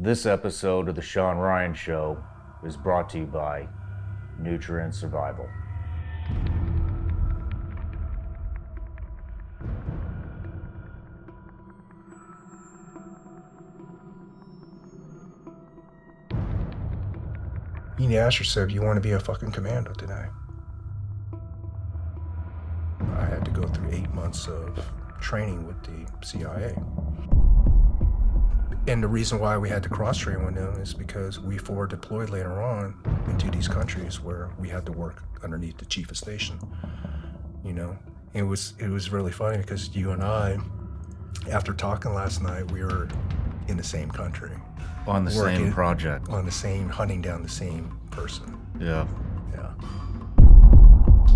This episode of The Sean Ryan Show is brought to you by Nutrient Survival. You need to ask yourself, you want to be a fucking commando today? I had to go through 8 months of training with the CIA. And the reason why we had to cross-train with them is because we forward deployed later on into these countries where we had to work underneath the chief of station. You know, it was really funny because you and I, after talking last night, we were in the same country. On the same project. On the same, hunting down the same person. Yeah. Yeah.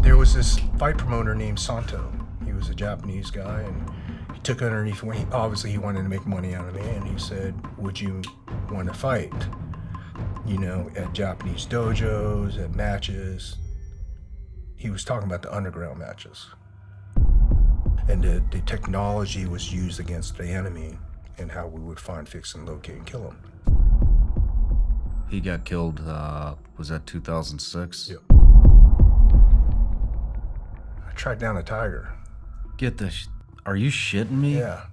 There was this fight promoter named Santo. He was a Japanese guy, and he took underneath, obviously he wanted to make money out of me, and he said, would you want to fight? You know, at Japanese dojos, at matches. He was talking about the underground matches. And the technology was used against the enemy and how we would find, fix, and locate and kill him. He got killed, was that 2006? Yep. I tracked down a tiger. Get this. Are you shitting me? Yeah.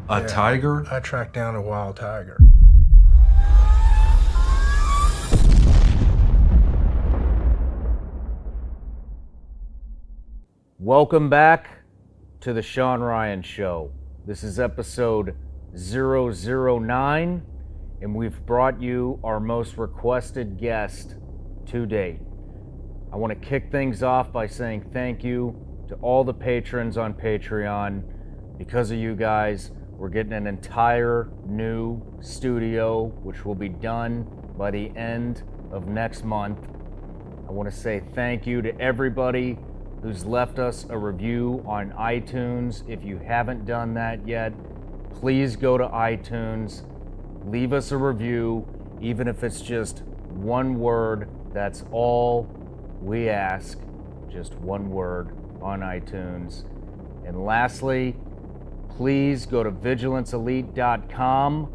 A tiger? I tracked down a wild tiger. Welcome back to the Sean Ryan Show. This is episode 009, and we've brought you our most requested guest to date. I want to kick things off by saying thank you to all the patrons on Patreon. Because of you guys, we're getting an entire new studio, which will be done by the end of next month. I want to say thank you to everybody who's left us a review on iTunes. If you haven't done that yet, please go to iTunes, leave us a review, even if it's just one word. That's all we ask, just one word on iTunes. And lastly, please go to vigilanceelite.com,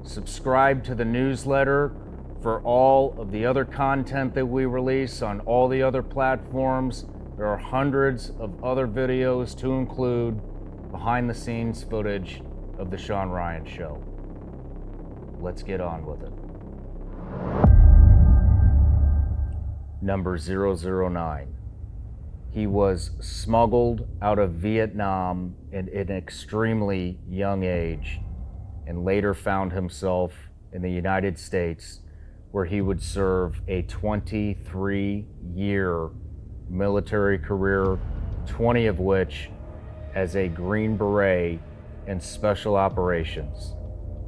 subscribe to the newsletter for all of the other content that we release on all the other platforms. There are hundreds of other videos to include behind the scenes footage of the Sean Ryan Show. Let's get on with it. Number 009. He was smuggled out of Vietnam at an extremely young age and later found himself in the United States, where he would serve a 23-year military career, 20 of which as a Green Beret in Special Operations.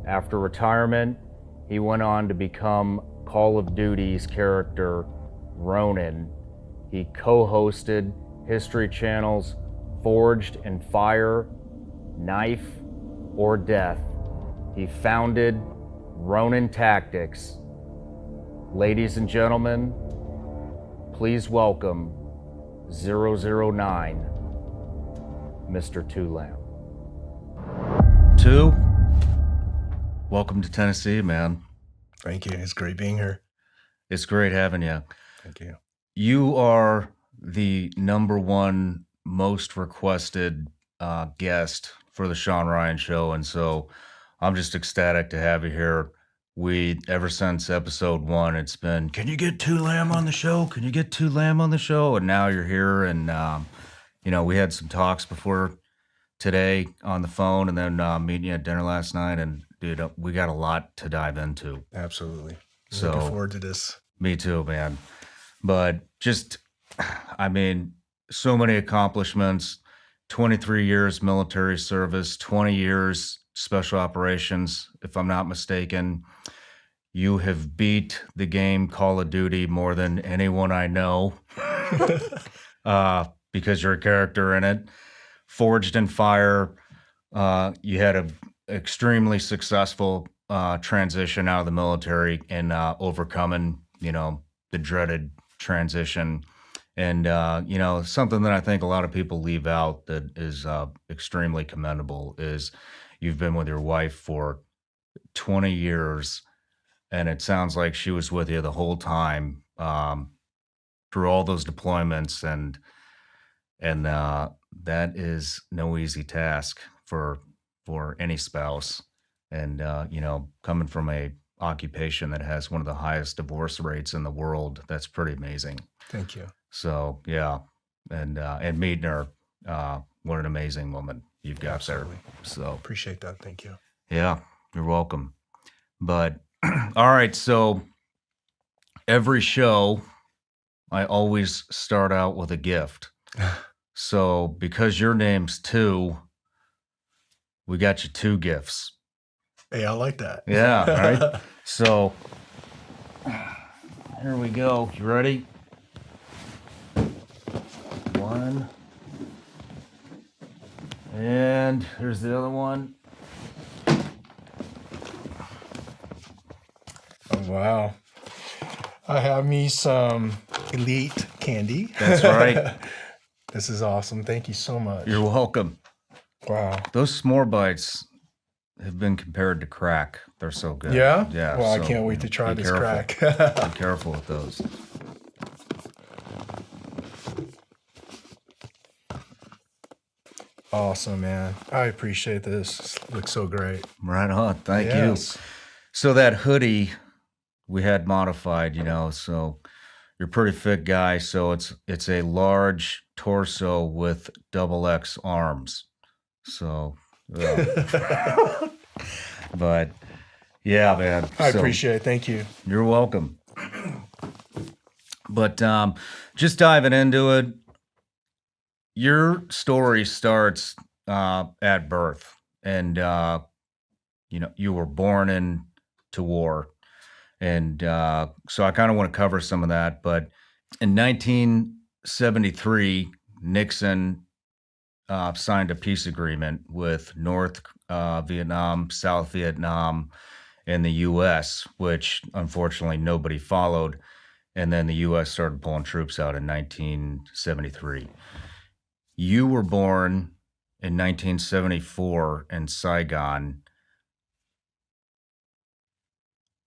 After retirement, he went on to become Call of Duty's character, Ronin. He co-hosted History Channel's Forged in Fire, Knife, or Death. He founded Ronin Tactics. Ladies and gentlemen, please welcome 009, Mr. Two Lamb. Two, welcome to Tennessee, man. Thank you. It's great being here. It's great having you. Thank you. You are the number one most requested guest for the Sean Ryan Show, and so I'm just ecstatic to have you here. Ever since episode 1, it's been, can you get Two Lamb on the show? Can you get Two Lamb on the show? And now you're here, and we had some talks before today on the phone, and then meeting you at dinner last night, and dude, we got a lot to dive into. Absolutely. So, looking forward to this. Me too, man. But just, so many accomplishments, 23 years military service, 20 years special operations, if I'm not mistaken. You have beat the game Call of Duty more than anyone I know because you're a character in it. Forged in Fire, you had an extremely successful transition out of the military and overcoming, the dreaded transition. And, something that I think a lot of people leave out that is extremely commendable is you've been with your wife for 20 years, and it sounds like she was with you the whole time, through all those deployments, and that is no easy task for any spouse. And coming from a occupation that has one of the highest divorce rates in the world, that's pretty amazing. Thank you. So yeah, and meeting her, what an amazing woman you've got Absolutely. there. So Appreciate that. Thank you. yeah, you're welcome. But all right, so every show I always start out with a gift. So because your name's Two, we got you two gifts. Hey, I like that. Yeah, right. So here we go. You ready? One. And here's the other one. Oh, wow. I have me some Elite candy. That's right. This is awesome. Thank you so much. You're welcome. Wow. Those s'more bites have been compared to crack. They're so good. Yeah? Yeah. Well, I so, can't wait to try be this careful. crack. Be careful with those. Awesome, man. I appreciate this. This looks so great. Right on. Thank Yes. you. So that hoodie we had modified, so you're a pretty fit guy. So it's a large torso with double X arms. So, but yeah, man. I So appreciate it. Thank you. you're welcome. But just diving into it, your story starts at birth, and you were born into war, and so I kind of want to cover some of that. But in 1973, Nixon signed a peace agreement with North Vietnam, South Vietnam, and the U.S., which unfortunately nobody followed. And then the U.S. started pulling troops out in 1973. You were born in 1974 in Saigon.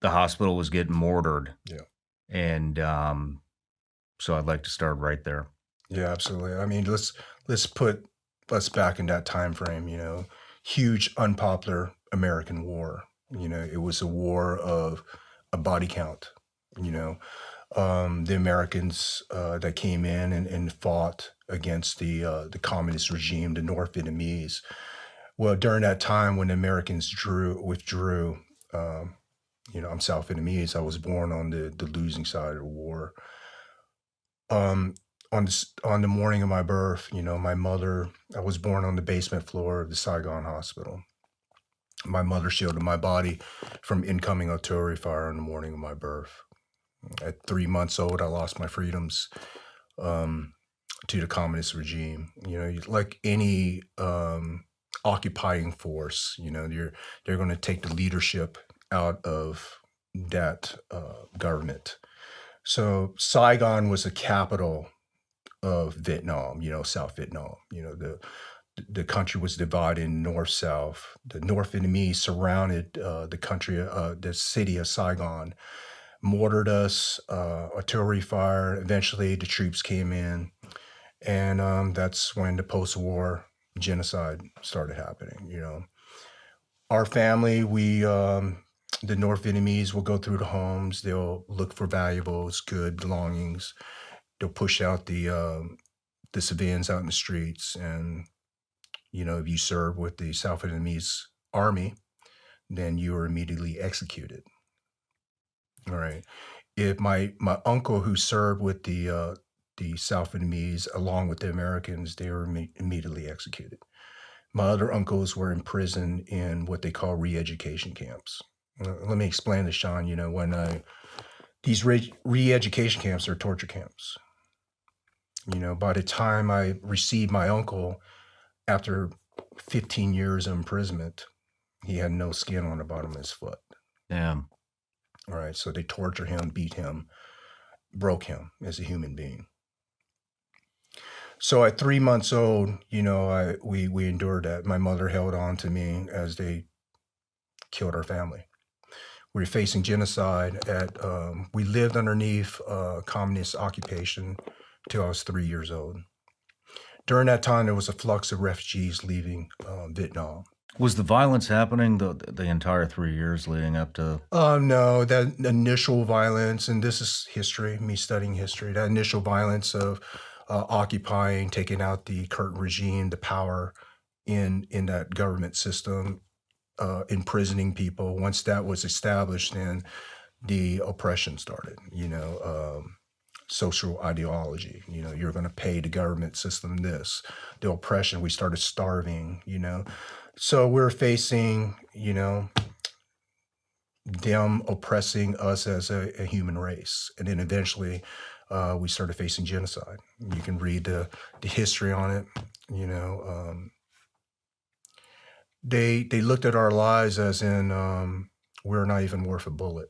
The hospital was getting mortared. Yeah. And so I'd like to start right there. Yeah, absolutely. I mean, let's put us back in that time frame, huge unpopular American war. It was a war of a body count, the Americans that came in and fought against the communist regime, the North Vietnamese. Well, during that time when the Americans withdrew, I'm South Vietnamese. I was born on the losing side of the war. On the morning of my birth, my mother, I was born on the basement floor of the Saigon hospital. My mother shielded my body from incoming artillery fire on the morning of my birth. At 3 months old, I lost my freedoms to the communist regime. Like any occupying force, they're going to take the leadership out of that government. So Saigon was the capital of Vietnam, South Vietnam. The country was divided in north-south. The North Vietnamese surrounded the city of Saigon, mortared us, artillery fire. Eventually, the troops came in, and that's when the post-war genocide started happening. Our family, the North Vietnamese will go through the homes. They'll look for valuables, good belongings. They'll push out the civilians out in the streets, and if you serve with the South Vietnamese army, then you are immediately executed. All right. If my uncle who served with the South Vietnamese along with the Americans, they were immediately executed. My other uncles were imprisoned in what they call re-education camps. Let me explain this, Sean. These re-education camps are torture camps. By the time I received my uncle, after 15 years of imprisonment, he had no skin on the bottom of his foot. Damn. All right, so they tortured him, beat him, broke him as a human being. So at 3 months old, we endured that. My mother held on to me as they killed our family. We were facing genocide. We lived underneath communist occupation till I was 3 years old. During that time, there was a flux of refugees leaving Vietnam. Was the violence happening the entire 3 years leading up to? No, that initial violence, and this is history, me studying history, that initial violence of occupying, taking out the current regime, the power in that government system, imprisoning people. Once that was established, then the oppression started, social ideology. You're going to pay the government system this, the oppression. We started starving, So we're facing, them oppressing us as a human race. And then eventually we started facing genocide. You can read the history on it, They looked at our lives as in we're not even worth a bullet.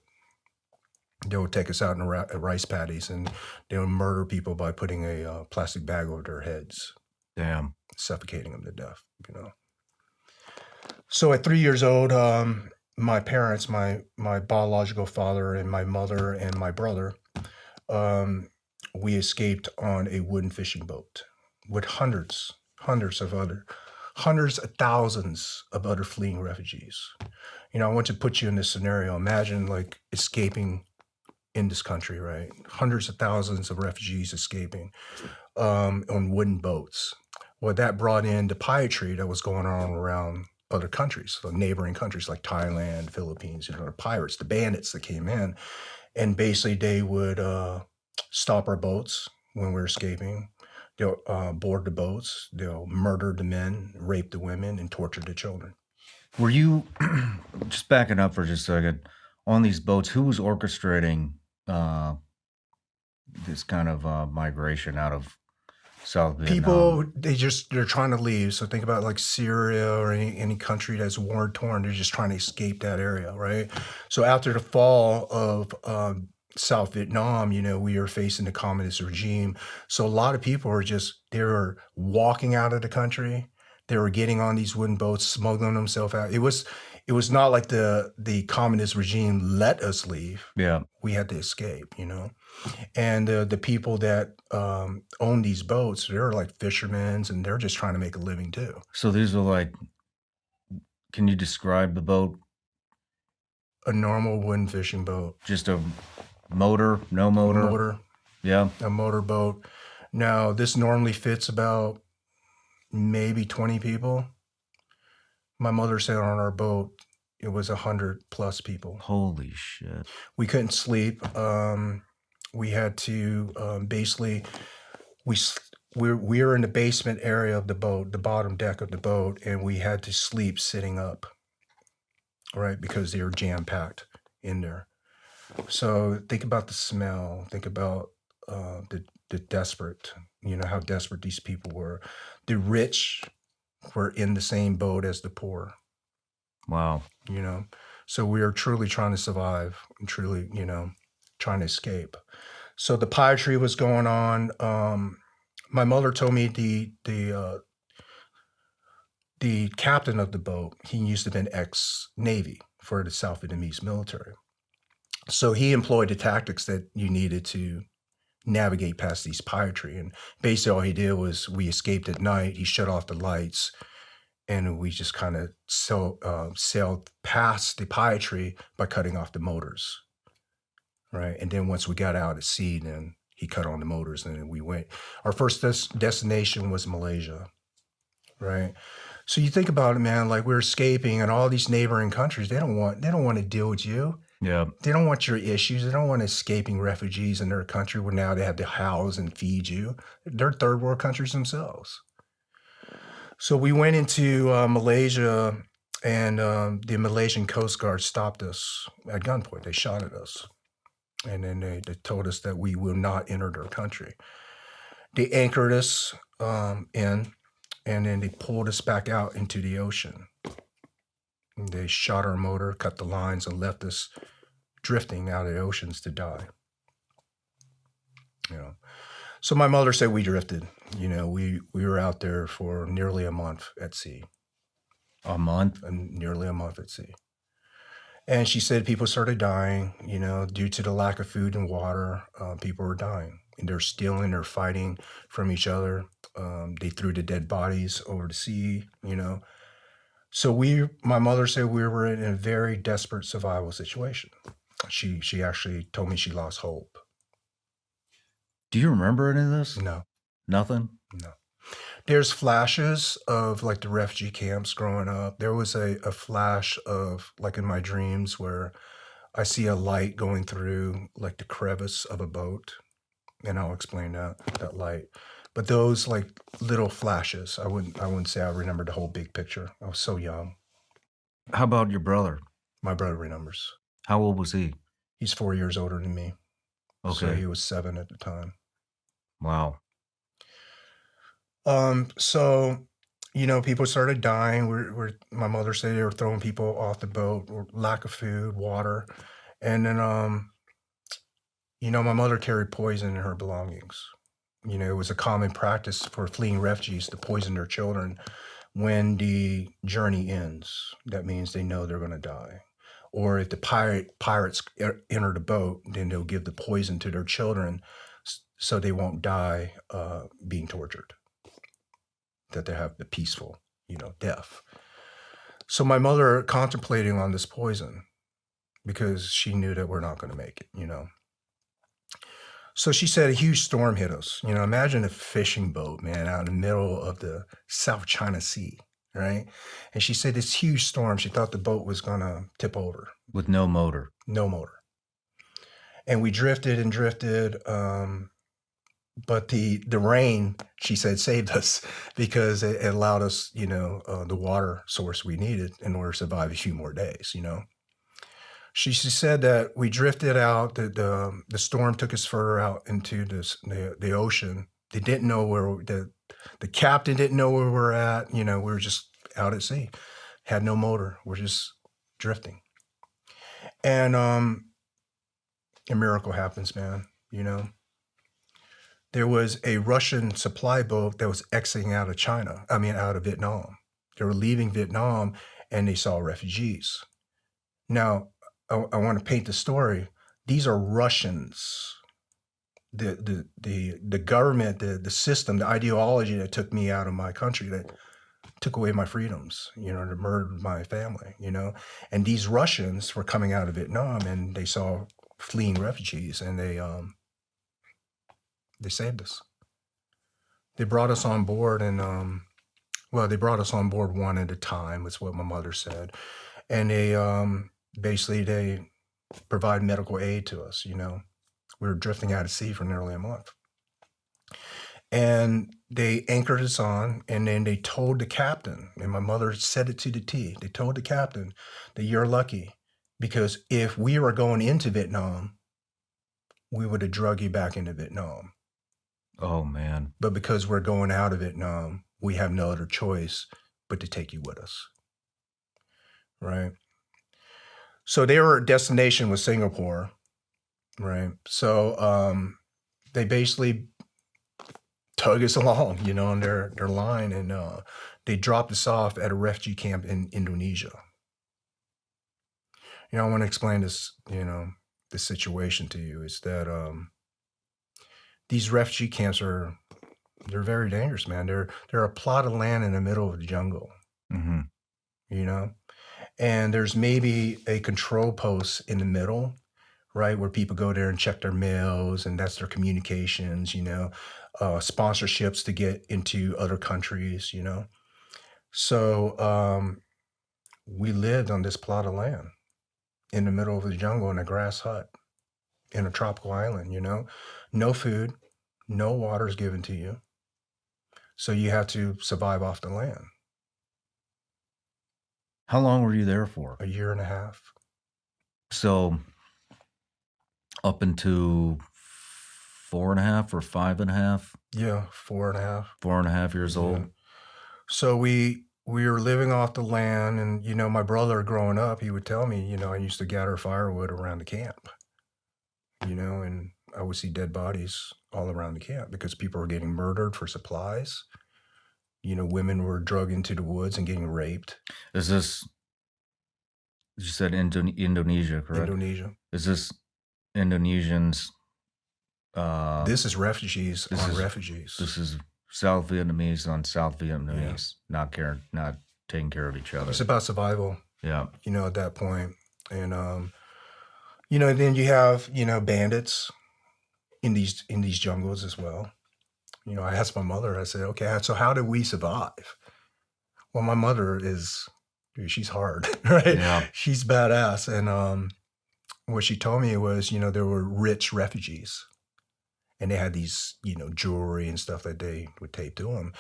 They would take us out in rice paddies, and they would murder people by putting a plastic bag over their heads. Damn. Suffocating them to death, So at 3 years old, my parents, my biological father and my mother and my brother, we escaped on a wooden fishing boat with hundreds of thousands of other fleeing refugees. I want to put you in this scenario. Imagine like escaping in this country, right? Hundreds of thousands of refugees escaping on wooden boats. Well, that brought in the piracy that was going on around other countries, so neighboring countries like Thailand, Philippines, the pirates, the bandits that came in. And basically they would stop our boats when we're escaping. They'll board the boats, they'll murder the men, rape the women, and torture the children. Were you, just backing up for just a second, on these boats, who was orchestrating this kind of migration out of South Vietnam? People, they're trying to leave. So think about like Syria or any country that's war torn. They're just trying to escape that area, right? So after the fall of South Vietnam, we were facing the communist regime. So a lot of people they were walking out of the country. They were getting on these wooden boats, smuggling themselves out. It was not like the communist regime let us leave. Yeah. We had to escape, And the people that own these boats, they're like fishermen, and they're just trying to make a living too. So these are like, can you describe the boat? A normal wooden fishing boat. Just a motor, no motor? Motor. Yeah. A motor boat. Now, this normally fits about maybe 20 people. My mother said on our boat, it was 100+ people. Holy shit. We couldn't sleep. We had to basically, we were in the basement area of the boat, the bottom deck of the boat, and we had to sleep sitting up, right? Because they were jam-packed in there. So think about the smell. Think about the desperate, how desperate these people were. The rich were in the same boat as the poor. Wow. So we are truly trying to survive and truly, trying to escape. So the piracy was going on. My mother told me the captain of the boat, he used to have been ex-Navy for the South Vietnamese military. So he employed the tactics that you needed to navigate past these piracy. And basically all he did was we escaped at night. He shut off the lights, and we just kind of sailed past the piracy by cutting off the motors, right? And then once we got out at sea, then he cut on the motors, and then we went. Our first destination was Malaysia, right? So you think about it, man, like we're escaping, and all these neighboring countries, they don't want to deal with you. Yeah. They don't want your issues. They don't want escaping refugees in their country where now they have to house and feed you. They're third world countries themselves. So we went into Malaysia, and the Malaysian Coast Guard stopped us at gunpoint. They shot at us. And then they told us that we will not enter their country. They anchored us in, and then they pulled us back out into the ocean. And they shot our motor, cut the lines, and left us drifting out of the oceans to die. So my mother said we drifted. We were out there for nearly a month at sea. A month? Nearly a month at sea. And she said people started dying, due to the lack of food and water. People were dying, and they're stealing, they're fighting from each other. They threw the dead bodies over the sea. So my mother said we were in a very desperate survival situation. She actually told me she lost hope. Do you remember any of this? No, Nothing? no. There's flashes of like the refugee camps growing up. There was a flash of like in my dreams where I see a light going through like the crevice of a boat, and I'll explain that light. But those like little flashes, I wouldn't say I remember the whole big picture. I was so young. How about your brother? My brother remembers. How old was he? He's 4 years older than me. So Okay. he was 7 at the time. Wow. So people started dying. My mother said they were throwing people off the boat, or lack of food, water, and then my mother carried poison in her belongings. It was a common practice for fleeing refugees to poison their children when the journey ends. That means they know they're going to die. Or if the pirates enter the boat, then they'll give the poison to their children so they won't die being tortured, that they have the peaceful, death. So my mother contemplating on this poison because she knew that we're not going to make it. So she said a huge storm hit us. Imagine a fishing boat, man, out in the middle of the South China Sea, right? And she said this huge storm, she thought the boat was going to tip over. With no motor. No motor. And we drifted and drifted. But the rain, she said, saved us because it allowed us, the water source we needed in order to survive a few more days. She said that we drifted out. The storm took us further out into the ocean. They didn't know where the captain didn't know where we were at. We were just out at sea, had no motor. We're just drifting, and a miracle happens, man. There was a Russian supply boat that was exiting out of Vietnam. They were leaving Vietnam, and they saw refugees. Now, I want to paint the story. These are Russians. The government, the system, the ideology that took me out of my country, that took away my freedoms, that murdered my family, And these Russians were coming out of Vietnam, and they saw fleeing refugees, and they saved us. They brought us on board, and they brought us on board one at a time, is what my mother said. And they basically they provide medical aid to us. We were drifting out of sea for nearly a month. And they anchored us on, and then they told the captain, and my mother said it to the T. They told the captain that you're lucky, because if we were going into Vietnam, we would have drug you back into Vietnam. Oh, man. But because we're going out of Vietnam, we have no other choice but to take you with us. Right? So their destination was Singapore. Right? So they basically tug us along, on their line, and they dropped us off at a refugee camp in Indonesia. I want to explain this, the situation to you, is that these refugee camps they're very dangerous, man. They're a plot of land in the middle of the jungle. Mm-hmm. And there's maybe a control post in the middle, right, where people go there and check their mails, and that's their communications, sponsorships to get into other countries, So we lived on this plot of land in the middle of the jungle in a grass hut in a tropical island, no food, no water is given to you. So you have to survive off the land. How long were you there for? 1.5 years. So up into 4.5 or 5.5? Yeah, 4.5. 4.5 years old. Yeah. So we were living off the land, and my brother growing up, he would tell me, I used to gather firewood around the camp, and I would see dead bodies all around the camp because people were getting murdered for supplies. Women were dragged into the woods and getting raped. Is this You said Indonesia, correct? Indonesia. Is this Indonesians? This is refugees This on is refugees. this is South Vietnamese on South Yeah. Vietnamese, not taking care of each other. It's about survival, Yeah. at that point. And then you have, bandits in these jungles as well. I asked my mother, I said, okay, so how do we survive? Well, my mother she's hard, right? Yeah. She's badass. And what she told me was, there were rich refugees and they had these, jewelry and stuff that they would tape to them.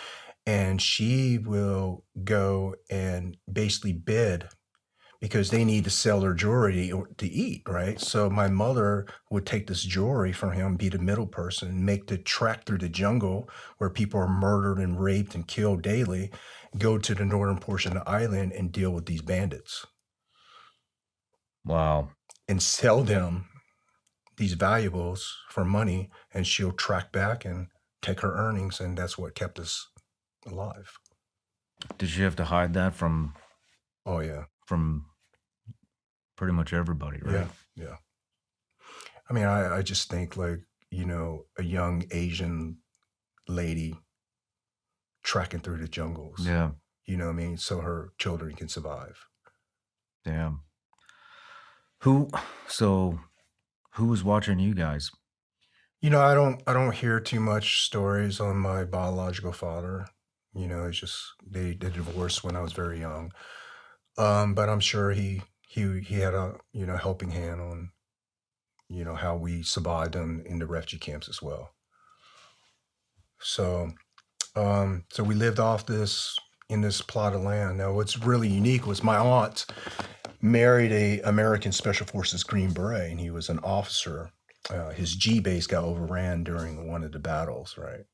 And she will go and basically bid because they need to sell their jewelry to eat, right? So my mother would take this jewelry from him, be the middle person, make the trek through the jungle where people are murdered and raped and killed daily, go to the northern portion of the island and deal with these bandits. Wow. And sell them these valuables for money, and she'll track back and take her earnings, and that's what kept us alive. Did you have to hide that from? Oh yeah. From pretty much everybody, right? Yeah. I mean, I just think like, a young Asian lady trekking through the jungles. Yeah. You know what I mean? So her children can survive. Damn. Who was watching you guys? I don't hear too much stories on my biological father. It's just they divorced when I was very young. But I'm sure he had a helping hand on how we survived in the refugee camps as well. So so we lived off in this plot of land. Now what's really unique was my aunt married a American Special Forces Green Beret, and he was an officer. His G base got overran during one of the battles, right?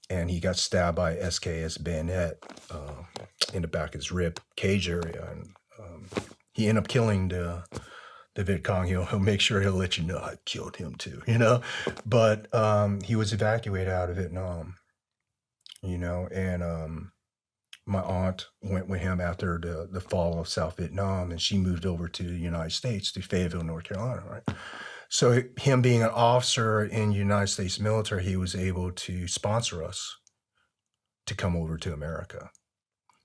And he got stabbed by SKS bayonet in the back of his rib cage area, and he ended up killing the Viet Cong. He'll make sure he'll let you know I killed him too, But he was evacuated out of Vietnam, and my aunt went with him after the fall of South Vietnam, and she moved over to the United States, to Fayetteville, North Carolina, right? So him being an officer in the United States military, he was able to sponsor us to come over to America.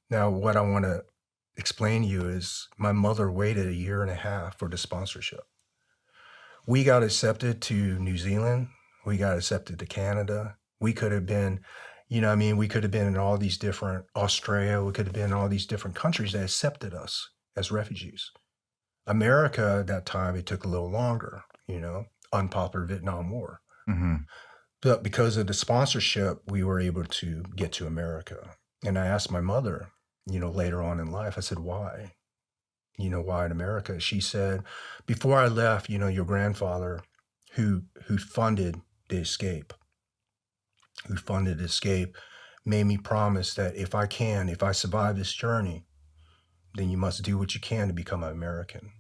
Now, what I want to explain to you is my mother waited 1.5 years for the sponsorship. We got accepted to New Zealand. We got accepted to Canada. We could have been, we could have been in all these different, Australia, we could have been in all these different countries that accepted us as refugees. America, at that time, it took a little longer, unpopular Vietnam War. Mm-hmm. But because of the sponsorship, we were able to get to America. And I asked my mother, later on in life, I said, why? Why in America? She said, before I left, your grandfather who funded the escape, made me promise that if I survive this journey, then you must do what you can to become an American,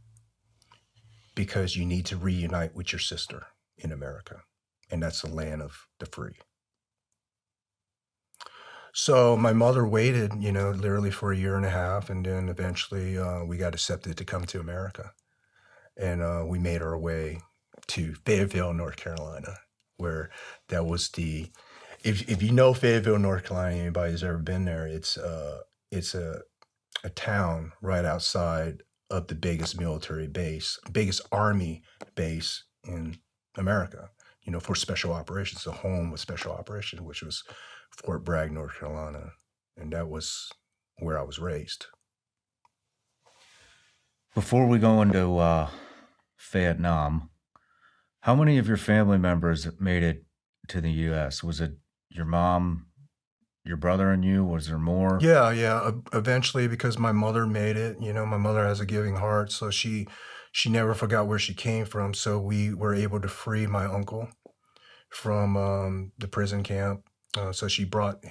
because you need to reunite with your sister in America. And that's the land of the free. So my mother waited, literally for 1.5 years, and then eventually we got accepted to come to America. And we made our way to Fayetteville, North Carolina, where that was if you know Fayetteville, North Carolina, anybody who's ever been there, it's a town right outside of the biggest military base, biggest army base in America, for special operations, the home of special operations, which was Fort Bragg, North Carolina. And that was where I was raised. Before we go into Vietnam, how many of your family members made it to the U.S.? Was it your mom, your brother, and you? Was there more? Yeah. Eventually, because my mother made it, my mother has a giving heart, so she never forgot where she came from. So we were able to free my uncle from the prison camp. So she brought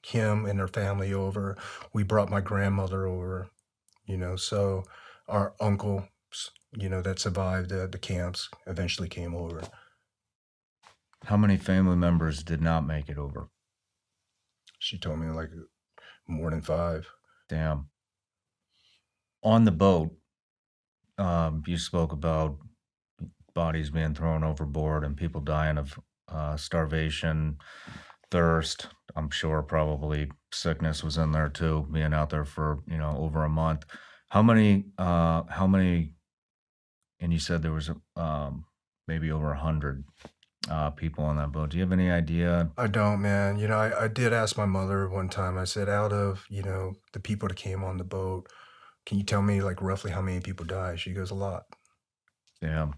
him and her family over. We brought my grandmother over, so our uncle, that survived the camps eventually came over. How many family members did not make it over? She told me like more than 5. Damn. On the boat, you spoke about bodies being thrown overboard and people dying of starvation, thirst. I'm sure probably sickness was in there too, being out there for, over a month. How many, and you said there was maybe over 100 people on that boat. Do you have any idea? I don't, man. I did ask my mother one time. I said, out of, the people that came on the boat, can you tell me like roughly how many people died? She goes, a lot. Yeah.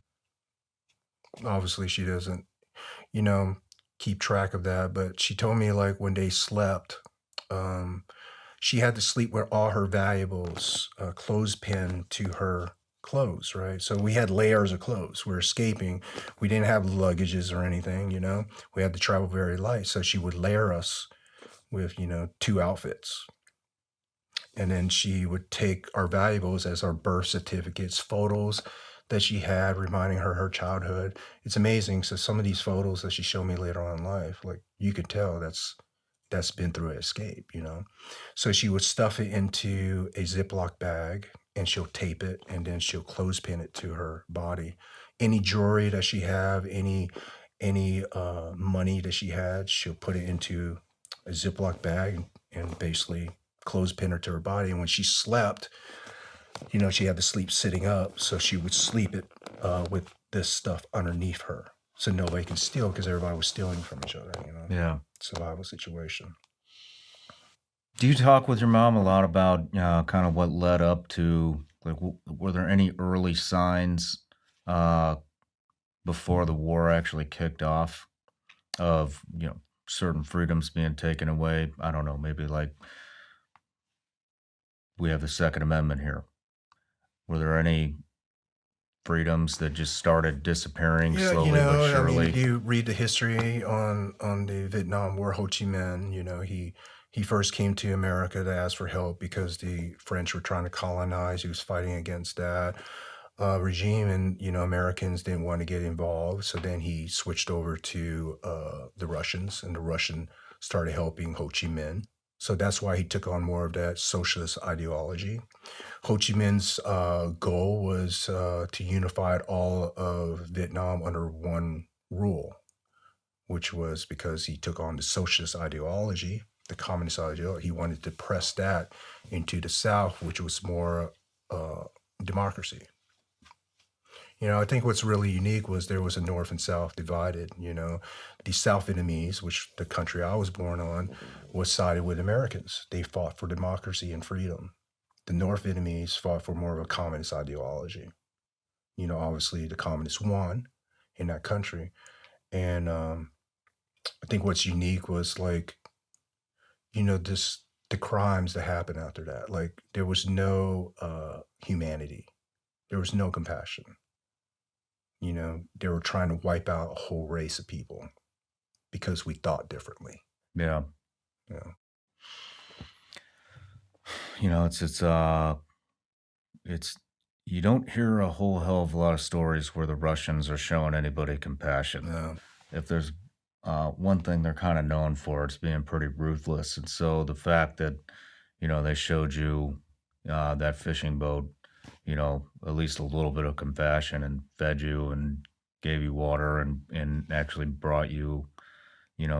Obviously, she doesn't, you know, keep track of that. But she told me like when they slept, um, she had to sleep with all her valuables clothespin to her clothes, right? So we had layers of clothes. We're escaping. We didn't have luggages or anything. We had to travel very light. So she would layer us with, two outfits. And then she would take our valuables as our birth certificates, photos that she had reminding her childhood. It's amazing. So some of these photos that she showed me later on in life, like you could tell that's been through an escape. So she would stuff it into a Ziploc bag and she'll tape it and then she'll clothespin it to her body. Any jewelry that she have, any money that she had, she'll put it into a Ziploc bag and basically clothespin her to her body. And when she slept, she had to sleep sitting up, so she would sleep it with this stuff underneath her, so nobody can steal because everybody was stealing from each other. Yeah. Survival situation. Do you talk with your mom a lot about kind of what led up to, like, were there any early signs uh, before the war actually kicked off of, certain freedoms being taken away? I don't know, maybe like we have the Second Amendment here. Were there any freedoms that just started disappearing Yeah, slowly but I mean, surely? you read the history on the Vietnam War. Ho Chi Minh, he first came to America to ask for help because the French were trying to colonize. He was fighting against that regime, and Americans didn't want to get involved. So then he switched over to the Russians, and the Russian started helping Ho Chi Minh. So that's why he took on more of that socialist ideology. Ho Chi Minh's goal was to unify all of Vietnam under one rule, which was because he took on the socialist ideology, the communist ideology. He wanted to press that into the South, which was more democracy. I think what's really unique was there was a North and South divided. The South Vietnamese, which the country I was born on, was sided with Americans. They fought for democracy and freedom. The North Vietnamese fought for more of a communist ideology. Obviously the communists won in that country. And I think what's unique was like, this the crimes that happened after that. Like there was no humanity. There was no compassion. They were trying to wipe out a whole race of people because we thought differently. Yeah. Yeah. It's you don't hear a whole hell of a lot of stories where the Russians are showing anybody compassion. Yeah. If there's one thing they're kind of known for, it's being pretty ruthless. And so the fact that, they showed you that fishing boat, at least a little bit of compassion and fed you and gave you water and actually brought you,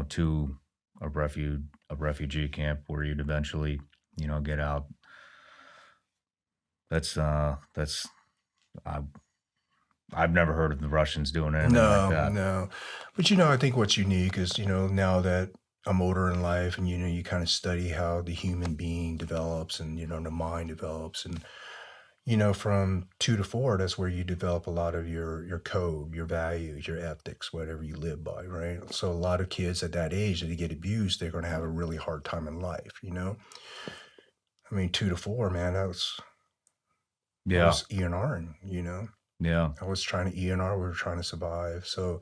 to a refugee camp where you'd eventually, get out. That's I I've never heard of the Russians doing anything like No, that. no. But I think what's unique is, now that I'm older in life and you kind of study how the human being develops and the mind develops, and from 2 to 4, that's where you develop a lot of your code, your values, your ethics, whatever you live by, right? So a lot of kids at that age that they get abused, they're going to have a really hard time in life. I mean, 2 to 4, man, I Yeah, was ENRing. yeah, I was trying to ENR, we were trying to survive. So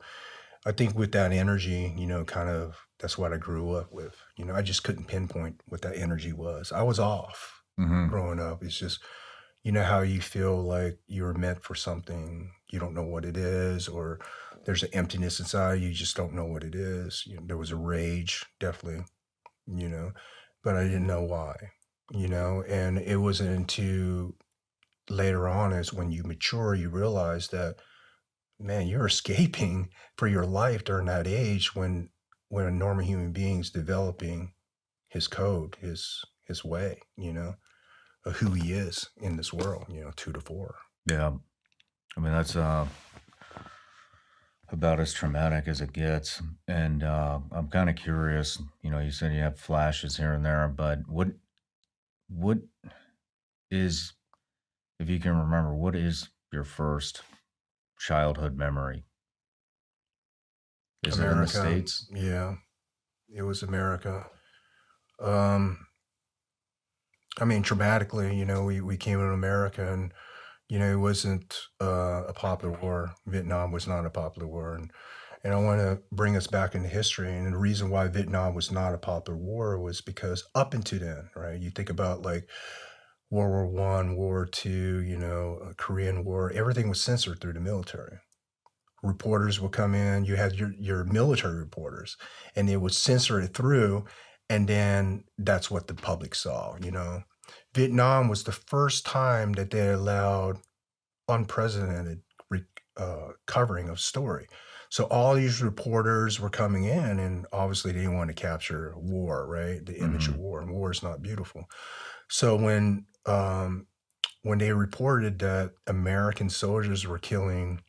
I think with that energy, kind of that's what I grew up with. I just couldn't pinpoint what that energy was. I was off hmm, growing up. It's just, how you feel like you were meant for something, you don't know what it is, or there's an emptiness inside, you just don't know what it is. There was a rage, definitely, you know, but I didn't know why, and it wasn't until later on is when you mature, you realize that, man, you're escaping for your life during that age when a normal human being's developing his code, his way, of who he is in this world, 2 to 4. Yeah. I mean, that's about as traumatic as it gets. And I'm kind of curious, you said you have flashes here and there, but what is, if you can remember, what is your first childhood memory? Is it in the America, States? yeah, it was America. Um, I mean, dramatically, we came to America, and it wasn't a popular war. Vietnam was not a popular war, and I want to bring us back into history. And the reason why Vietnam was not a popular war was because up until then, right? You think about like World War One, World War Two, Korean War. Everything was censored through the military. Reporters would come in. You had your military reporters, and they would censor it through, and then that's what the public saw. Vietnam was the first time that they allowed unprecedented covering of story. So all these reporters were coming in, and obviously they didn't want to capture war, right? The image of Mhm. war, and war is not beautiful. So when they reported that American soldiers were killing,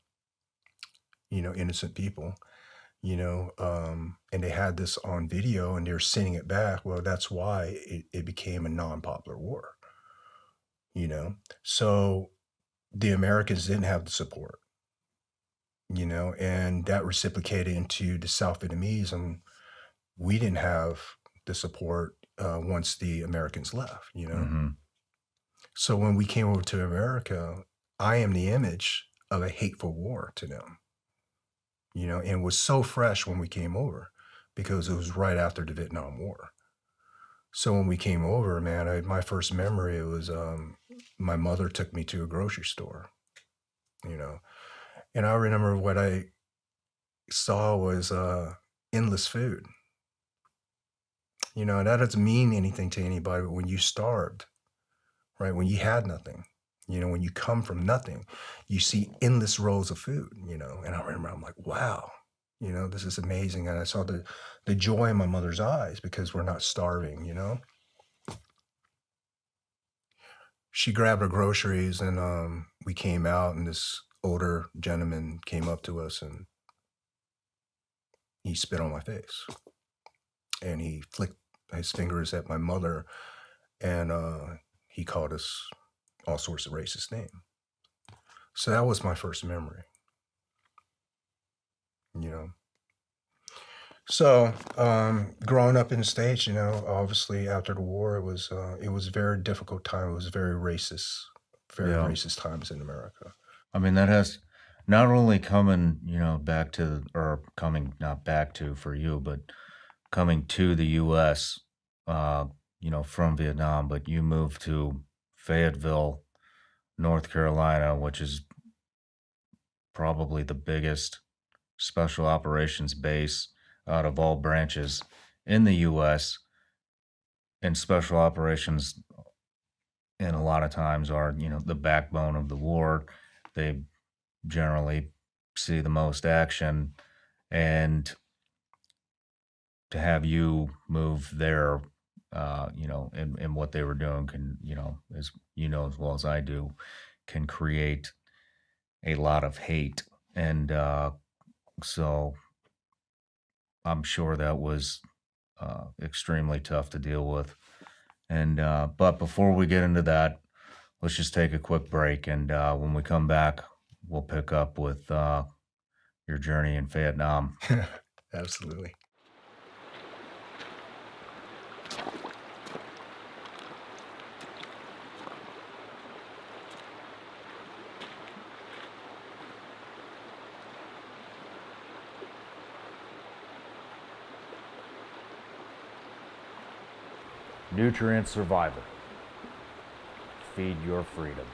innocent people, and they had this on video and they're sending it back, well, that's why it became a non-popular war, you know. So the Americans didn't have the support, and that reciprocated into the South Vietnamese, and we didn't have the support once the Americans left. Mhm. So when we came over to America, I am the image of a hateful war to them, and was so fresh when we came over because it was right after the Vietnam War. So when we came over, man, my first memory was my mother took me to a grocery store, you know, and I remember what I saw was endless food. That doesn't mean anything to anybody, but when you starved, right, when you had nothing, when you come from nothing, you see endless rows of food, and I remember I'm like, wow, this is amazing. And I saw the joy in my mother's eyes because we're not starving. She grabbed her groceries, and we came out, and this older gentleman came up to us and he spit on my face and he flicked his fingers at my mother, and he called us all sorts of racist names. So that was my first memory, you know. So growing up in the States, obviously after the war, it was a very difficult time. It was very Yeah. racist times in America. I mean, that has not only coming, back to, or coming not back to for you, but coming to the US, from Vietnam, but you moved to Fayetteville, North Carolina, which is probably the biggest special operations base out of all branches in the US. And special operations, and a lot of times are, the backbone of the war. They generally see the most action, and to have you move there, and what they were doing can, as as well as I do, can create a lot of hate. And so I'm sure that was extremely tough to deal with. And but before we get into that, let's just take a quick break. And when we come back, we'll pick up with your journey in Vietnam. Absolutely. Nutrient Survivor. Feed your freedom.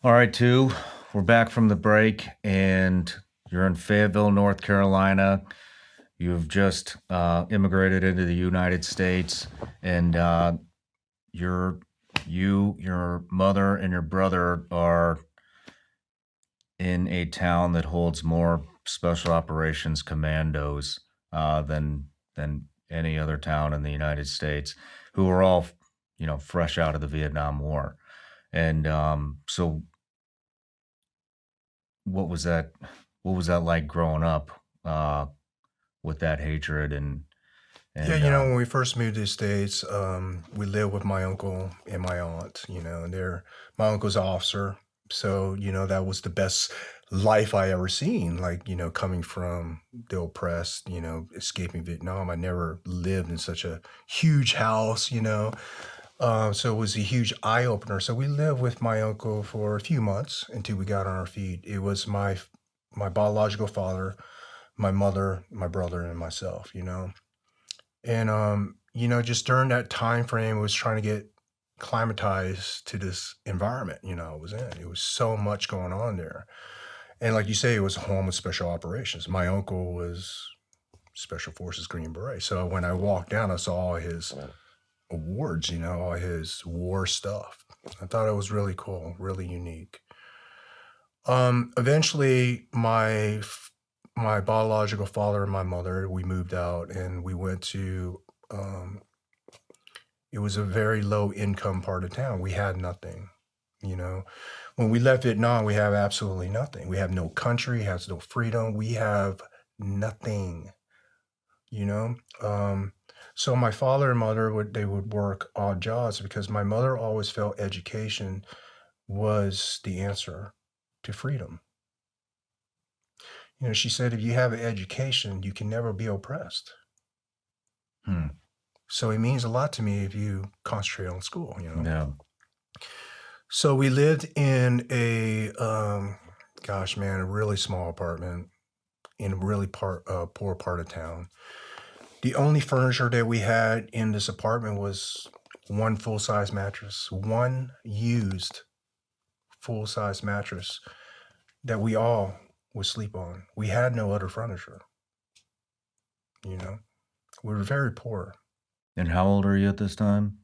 All right, we're back from the break, and you're in Fayetteville, North Carolina. You've just immigrated into the United States, and your mother and your brother are in a town that holds more special operations commandos than any other town in the United States, who are all, fresh out of the Vietnam War. And so, what was that? What was that like growing up with that hatred Yeah, and when we first moved to the States, we lived with my uncle and my aunt, and my uncle's an officer. So, that was the best life I ever seen. Like, coming from the oppressed, escaping Vietnam. I never lived in such a huge house. So it was a huge eye opener. So we lived with my uncle for a few months until we got on our feet. It was my biological father, my mother, my brother, and myself. And just during that time frame, I was trying to get climatized to this environment, I was in. It was so much going on there. And like you say, it was a home of special operations. My uncle was Special Forces Green Beret. So when I walked down, I saw all his awards, all his war stuff. I thought it was really cool, really unique. Eventually my biological father and my mother, we moved out and we went to it was a very low income part of town. We had nothing, you know. When we left Vietnam, we have absolutely nothing. We have no country, has no freedom. We have nothing, you know. So my father and mother would work odd jobs because my mother always felt education was the answer to freedom. She said, if you have an education, you can never be oppressed. Hmm. So it means a lot to me if you concentrate on school. Yeah. So we lived in a, gosh, man, a really small apartment in a really poor part of town. The only furniture that we had in this apartment was one full-size mattress, one used full-size mattress that we all would sleep on. We had no other furniture. We were very poor. And how old are you at this time?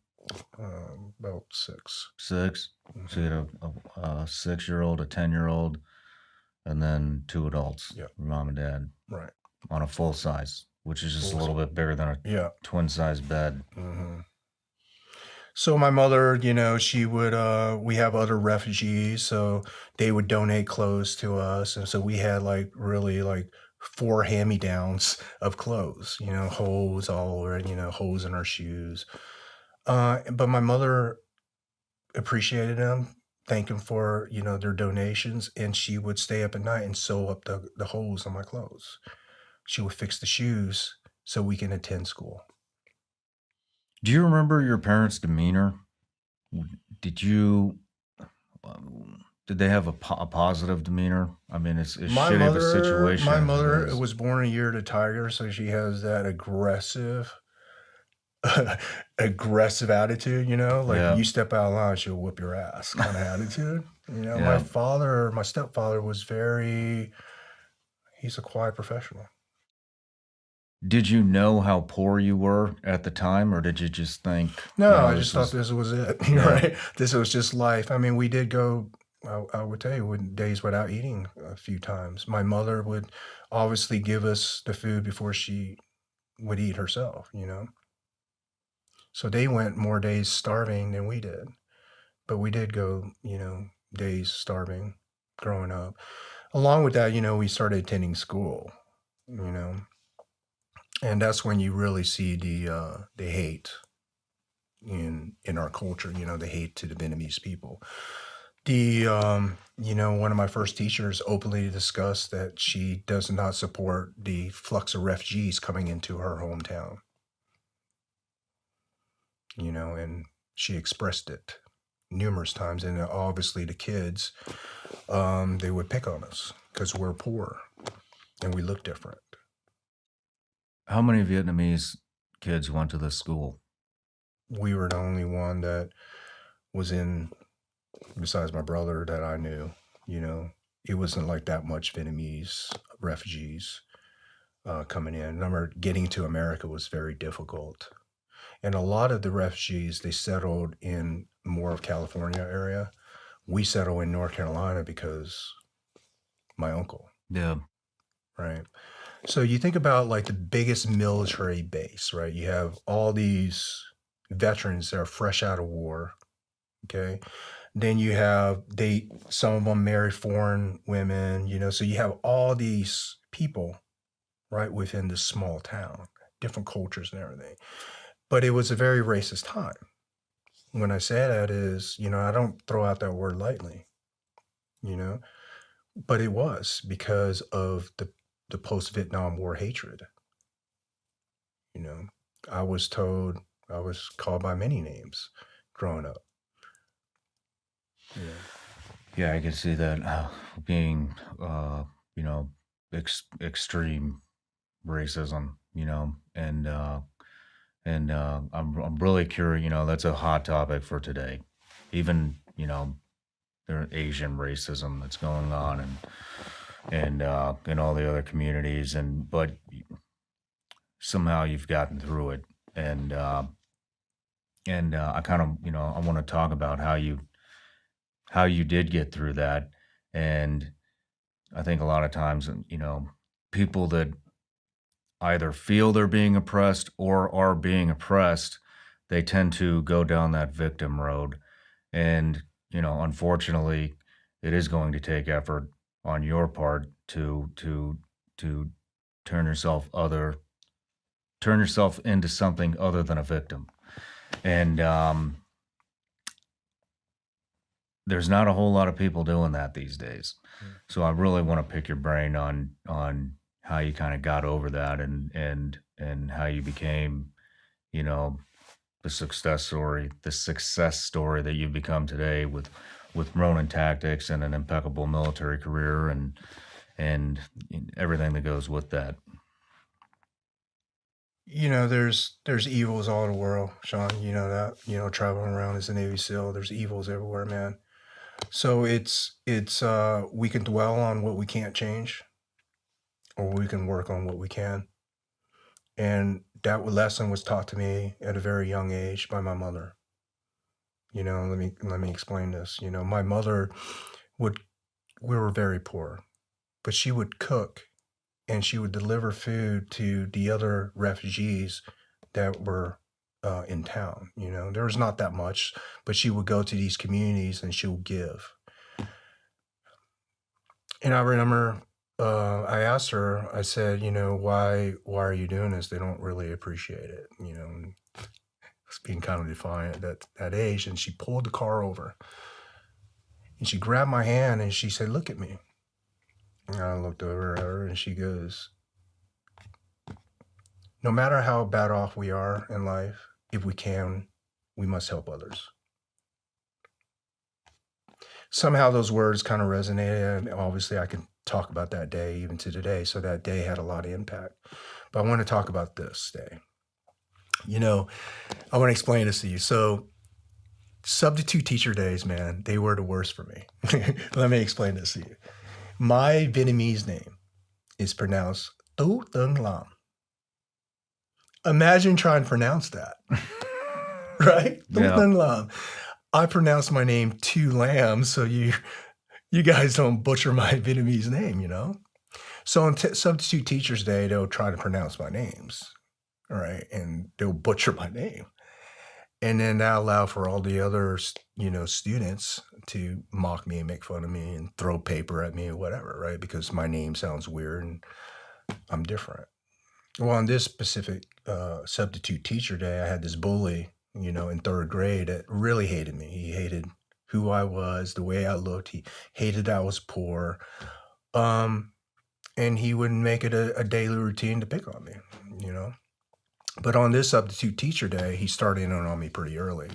About 6. 6. So you had a 6-year-old, a 10-year-old, and then 2 adults, Yep. your mom and dad, Right. on a full size, which is just a Full little bit bigger than a Yeah. twin size bed. Mm-hmm. So my mother, she would, we have other refugees, so they would donate clothes to us. And so we had like really like 4 hand-me-downs of clothes, holes all over, holes in our shoes. But my mother appreciated them, thanked them for, their donations. And she would stay up at night and sew up the holes on my clothes. She would fix the shoes so we can attend school. Do you remember your parents' demeanor? Did you did they have a positive demeanor? I mean, it's My shitty of a mother, situation my as it mother is. was born a year of the tiger, so she has that aggressive, aggressive attitude. Like Yeah, you step out of line, she'll whip your ass kind of attitude. yeah. My stepfather was he's a quiet professional. Did you know how poor you were at the time, or did you just think, No, I just this thought is this was it. yeah, Right? This was just life. I mean, we did go. I would tell you, days without eating a few times. My mother would obviously give us the food before she would eat herself. So they went more days starving than we did. But we did go, days starving growing up. Along with that, we started attending school, you know, and that's when you really see the hate in our culture, the hate to the Vietnamese people. One of my first teachers openly discussed that she does not support the flux of refugees coming into her hometown, and she expressed it numerous times. And obviously the kids, they would pick on us because we're poor and we look different. how many Vietnamese kids went to this school? We were the only one that was in, besides my brother, that I knew. It wasn't like that much Vietnamese refugees coming in. I remember getting to America was very difficult. And a lot of the refugees, they settled in more of California area. We settle in North Carolina because my uncle, Yeah. right? So you think about like the biggest military base, right? You have all these veterans that are fresh out of war, okay? Then you have some of them marry foreign women, so you have all these people right within this small town, different cultures and everything. But it was a very racist time. When I say that is, I don't throw out that word lightly, you know, but it was because of the post-Vietnam War hatred. You know, I was told, I was called by many names growing up. Yeah. Yeah, I can see that being, extreme racism, I'm really curious. That's a hot topic for today. Even there Asian racism that's going on, and in all the other communities, but somehow you've gotten through it, and I kind of I want to talk about how you did get through that, and I think a lot of times people that either feel they're being oppressed or are being oppressed, they tend to go down that victim road. And, unfortunately, it is going to take effort on your part to turn yourself into something other than a victim. And there's not a whole lot of people doing that these days. So I really want to pick your brain on how you kind of got over that, and how you became, you know, the success story that you've become today with Ronin tactics and an impeccable military career, and everything that goes with that. There's evils all over the world, Sean. You know that. Traveling around as a Navy SEAL, there's evils everywhere, man. So we can dwell on what we can't change, or we can work on what we can. And that lesson was taught to me at a very young age by my mother. Let me explain this. My mother would we were very poor, but she would cook and she would deliver food to the other refugees that were in town. There was not that much, but she would go to these communities and she would give. And I remember I asked her, I said, why are you doing this? They don't really appreciate it. It's being kind of defiant at that age. And she pulled the car over and she grabbed my hand and she said, look at me. And I looked over at her and she goes, no matter how bad off we are in life, if we can, we must help others. Somehow those words kind of resonated. And obviously, I can talk about that day even to today. So that day had a lot of impact. But I want to talk about this day. I want to explain this to you. So substitute teacher days, man, they were the worst for me. Let me explain this to you. My Vietnamese name is pronounced Tu Thung Lam. Imagine trying to pronounce that, right? Tu Yeah. Thung Lam. I pronounce my name Tu Lam, so you guys don't butcher my Vietnamese name, So on Substitute Teachers Day, they'll try to pronounce my names, all right? And they'll butcher my name. And then that allow for all the other, students to mock me and make fun of me and throw paper at me or whatever, right? Because my name sounds weird and I'm different. Well, on this specific substitute teacher day, I had this bully, in third grade that really hated me. He hated who I was, the way I looked. He hated that I was poor. And he would make it a daily routine to pick on me, But on this substitute teacher day, he started in on me pretty early,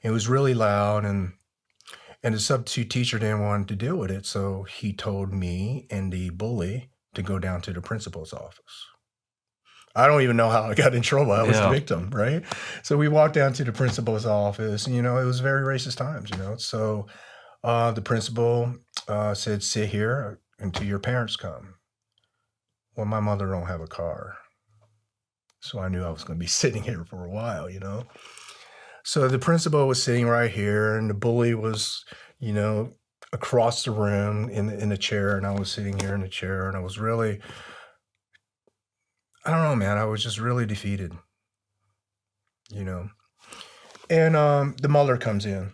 It was really loud, and the substitute teacher didn't want to deal with it. So he told me and the bully to go down to the principal's office. I don't even know how I got in trouble. I was the Yeah. victim, right? So we walked down to the principal's office, and, it was very racist times, So the principal said, sit here until your parents come. Well, my mother don't have a car. So I knew I was going to be sitting here for a while, So the principal was sitting right here, and the bully was, across the room in the chair, and I was sitting here in the chair, and I was really, I don't know, man, I was just really defeated, And the mother comes in,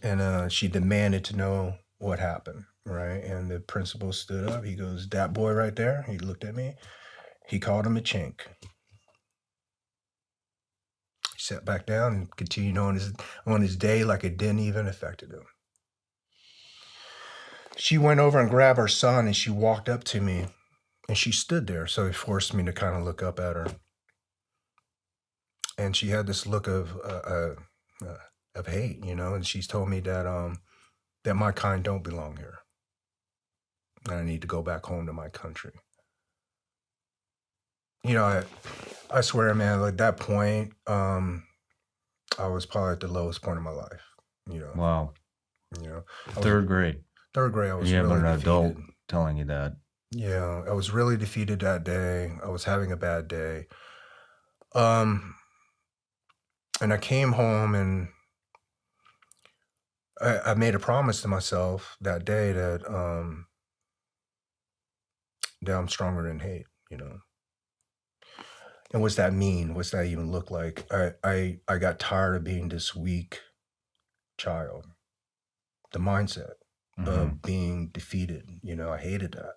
and she demanded to know what happened, right? And the principal stood up. He goes, "That boy right there," he looked at me. He called him a chink. He sat back down and continued on his day like it didn't even affect him. She went over and grabbed her son, and she walked up to me, and she stood there. So it forced me to kind of look up at her. And she had this look of hate, and she's told me that that my kind don't belong here, and I need to go back home to my country. I swear, man, like that point, I was probably at the lowest point of my life. Wow. Third grade. Third grade, I was You have really an defeated. adult telling you that. Yeah, I was really defeated that day. I was having a bad day. And I came home, and I made a promise to myself that day that that I'm stronger than hate, And what's that mean? What's that even look like? I got tired of being this weak child. The mindset of being defeated, I hated that.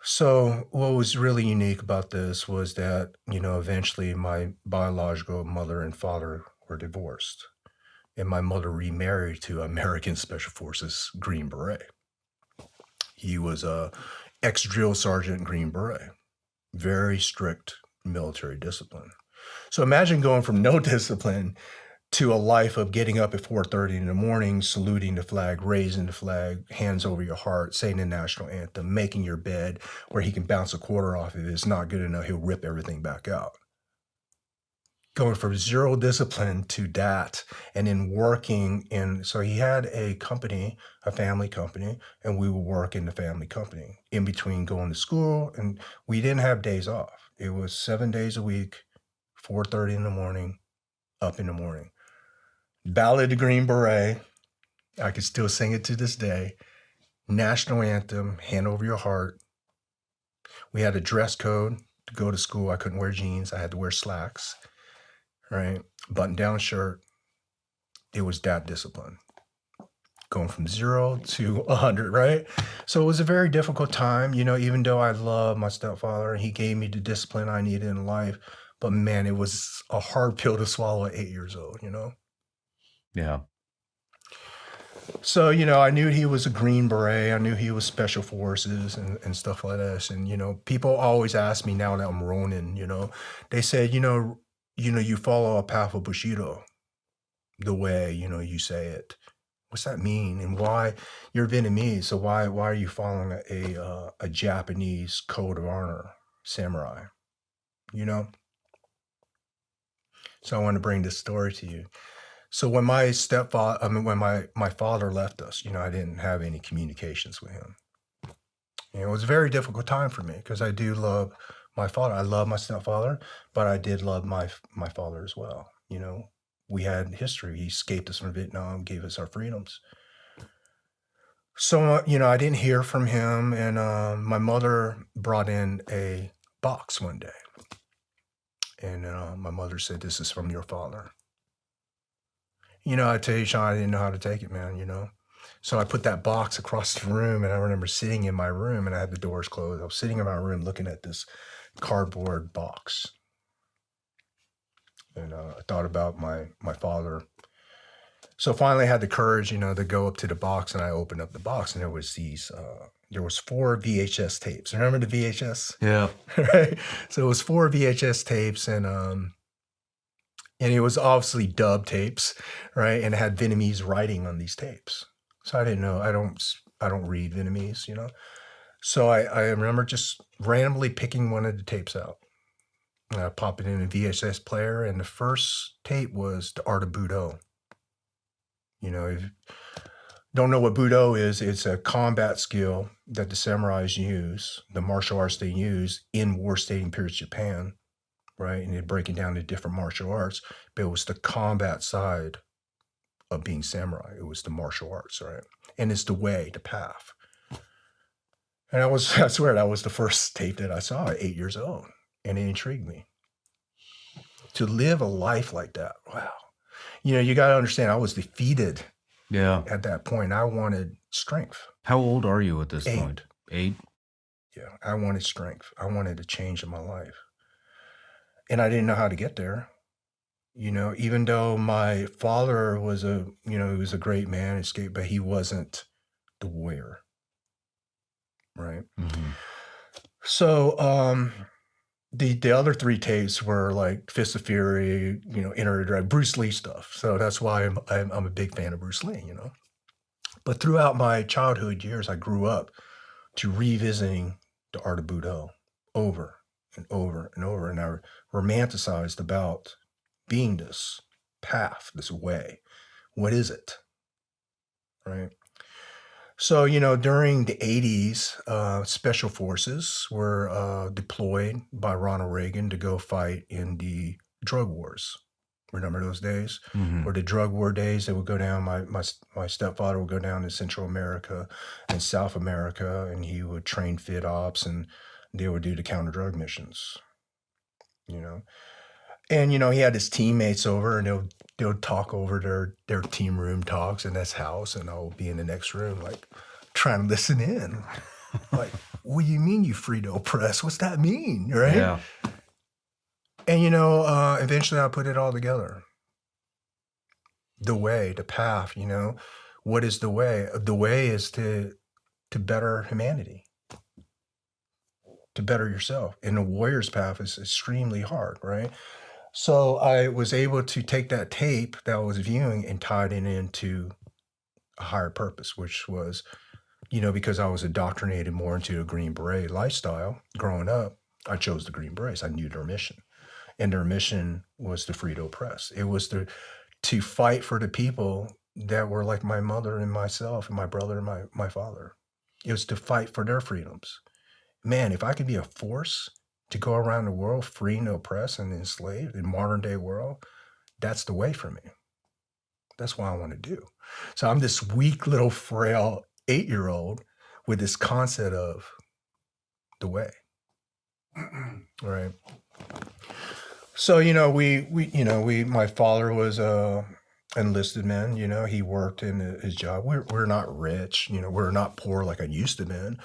So what was really unique about this was that, eventually my biological mother and father were divorced, and my mother remarried to American Special Forces Green Beret. He was a ex-drill sergeant Green Beret. Very strict military discipline. So imagine going from no discipline to a life of getting up at 4:30 in the morning, saluting the flag, raising the flag, hands over your heart, saying the national anthem, making your bed where he can bounce a quarter off. If it's not good enough, he'll rip everything back out. Going from zero discipline to that, and then working in, so he had a company, a family company, and we would work in the family company in between going to school, and we didn't have days off. It was 7 days a week, 4:30 in the morning, up in the morning. Ballad of the Green Beret, I can still sing it to this day. National anthem, hand over your heart. We had a dress code to go to school. I couldn't wear jeans. I had to wear slacks, right? Button-down shirt. It was that discipline. Going from 0 to 100, right? So it was a very difficult time, even though I love my stepfather and he gave me the discipline I needed in life. But man, it was a hard pill to swallow at 8 years old, Yeah. So, I knew he was a Green Beret. I knew he was Special Forces and stuff like this. And, people always ask me now that I'm Ronin, they said, you follow a path of Bushido the way, you say it. What's that mean? And why? You're Vietnamese, so why are you following a Japanese code of honor, samurai? So I want to bring this story to you. So when my my father left us, I didn't have any communications with him. It was a very difficult time for me because I do love my father. I love my stepfather, but I did love my father as well. We had history. He escaped us from Vietnam, gave us our freedoms. So, I didn't hear from him, and my mother brought in a box one day. And my mother said, "This is from your father." I tell you, Sean, I didn't know how to take it, man, So I put that box across the room, and I remember sitting in my room, and I had the doors closed. I was sitting in my room looking at this cardboard box. And I thought about my father. So finally I had the courage, to go up to the box, and I opened up the box, and there was there was 4 VHS tapes. Remember the VHS? Yeah. Right? So it was 4 VHS tapes, and it was obviously dub tapes, right? And it had Vietnamese writing on these tapes. So I didn't know. I don't read Vietnamese, So I remember just randomly picking one of the tapes out. And I pop it in a VHS player, and the first tape was The Art of Budo. don't know what Budo is, it's a combat skill that the samurais use, the martial arts they use in war-stating periods Japan, right? And they're breaking down the different martial arts, but it was the combat side of being samurai. It was the martial arts, right? And it's the way, the path. And I swear, that was the first tape that I saw at 8 years old. And it intrigued me. To live a life like that, wow. You got to understand, I was defeated. Yeah. At that point, I wanted strength. How old are you at this point? 8? Yeah, I wanted strength. I wanted a change in my life. And I didn't know how to get there. Even though my father was he was a great man, but he wasn't the warrior. Right? Mm-hmm. So, the other 3 tapes were like Fist of Fury, Enter the Dragon, Bruce Lee stuff. So that's why I'm a big fan of Bruce Lee, But throughout my childhood years, I grew up to revisiting the art of Budo over and over and over. And I romanticized about being this path, this way. What is it? Right? So, during the 80s, special forces were deployed by Ronald Reagan to go fight in the drug wars. Remember those days? Mm-hmm. Or the drug war days, they would go down, my stepfather would go down to Central America and South America, and he would train fit ops, and they would do the counter drug missions, And, he had his teammates over, and they'll talk over their team room talks in this house, and I'll be in the next room, like, trying to listen in. Like, what do you mean you free to oppress? What's that mean, right? Yeah. And, eventually I put it all together. The way, the path, what is the way? The way is to better humanity, to better yourself. And the warrior's path is extremely hard, right? So I was able to take that tape that I was viewing and tied it into a higher purpose, which was, because I was indoctrinated more into a Green Beret lifestyle growing up, I chose the Green Berets. I knew their mission. And their mission was to free to oppress. It was to fight for the people that were like my mother and myself and my brother and my father. It was to fight for their freedoms. Man, if I could be a force to go around the world freeing the oppressed and enslaved in modern day world, that's the way for me. That's what I want to do. So I'm this weak little frail 8-year-old with this concept of the way. Right. So, my father was a enlisted man, he worked in his job. We're not rich, we're not poor like I used to be.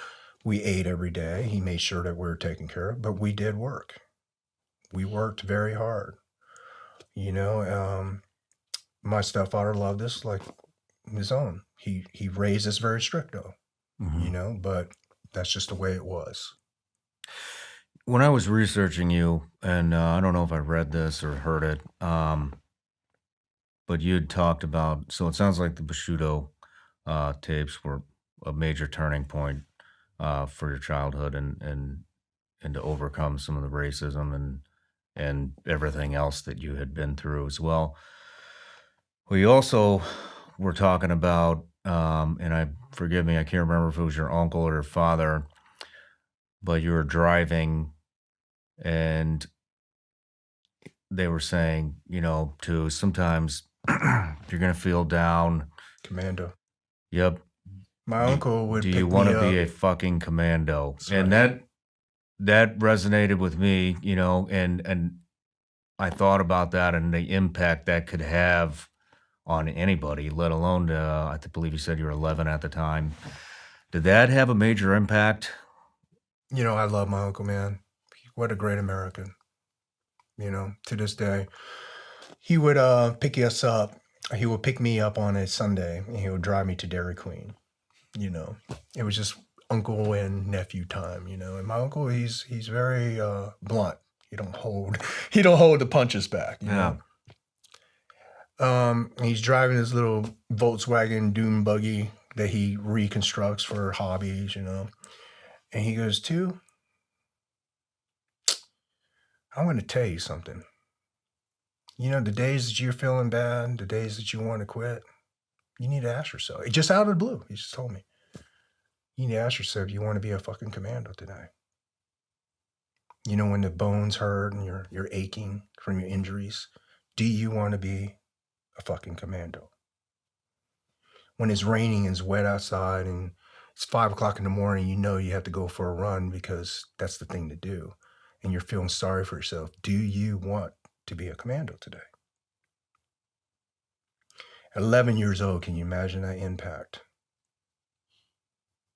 We ate every day. He made sure that we were taken care of, but we did work. We worked very hard. My stepfather loved us like his own. He raised us very strict though, Mm-hmm. But that's just the way it was. When I was researching you, and I don't know if I read this or heard it, but you'd talked about, so it sounds like the Bushido tapes were a major turning point for your childhood and to overcome some of the racism and everything else that you had been through as well. Well, you also were talking about, and forgive me, I can't remember if it was your uncle or your father, but you were driving and they were saying, to sometimes you're going to feel down. Commando. Yep. My uncle would Do pick you want me to be up. a fucking commando? That's And right. that resonated with me, and I thought about that and the impact that could have on anybody, let alone, I believe you said you were 11 at the time. Did that have a major impact? I love my uncle, man. What a great American. To this day. He would pick us up. He would pick me up on a Sunday and he would drive me to Dairy Queen. It was just uncle and nephew time, And my uncle, he's very blunt. He don't hold the punches back, Yeah. He's driving his little Volkswagen dune buggy that he reconstructs for hobbies, And he goes, "Two, I'm going to tell you something. The days that you're feeling bad, the days that you want to quit, You need to ask yourself. Just out of the blue, he just told me. You need to ask yourself, you want to be a fucking commando today? You know, when the bones hurt and you're aching from your injuries, do you want to be a fucking commando? When it's raining and it's wet outside and it's 5 o'clock in the morning, you know you have to go for a run because that's the thing to do. And you're feeling sorry for yourself. Do you want to be a commando today? At 11 years old, can you imagine that impact?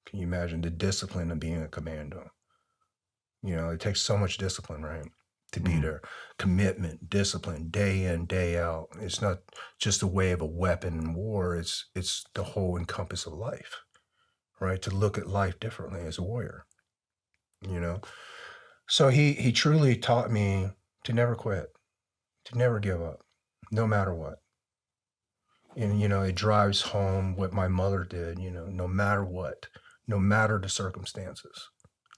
Can you imagine the discipline of being a commando? You know, it takes so much discipline, right? To be there. Commitment, discipline, day in, day out. It's not just a way of a weapon in war. It's the whole encompass of life, right? To look at life differently as a warrior, you know? So he truly taught me to never quit, to never give up, no matter what. And, you know, it drives home what my mother did, you know, no matter what, no matter the circumstances,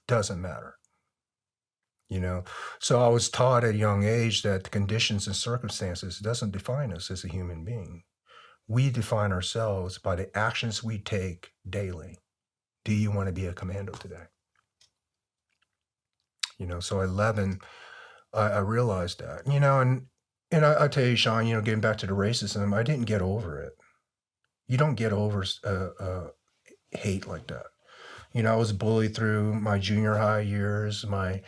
doesn't matter. You know, so I was taught at a young age that the conditions and circumstances doesn't define us as a human being. We define ourselves by the actions we take daily. Do you want to be a commando today? You know, so at 11, I realized that, you know, and I tell you, Sean, you know, getting back to the racism, I didn't get over it. You don't get over hate like that. You know, I was bullied through my junior high years, my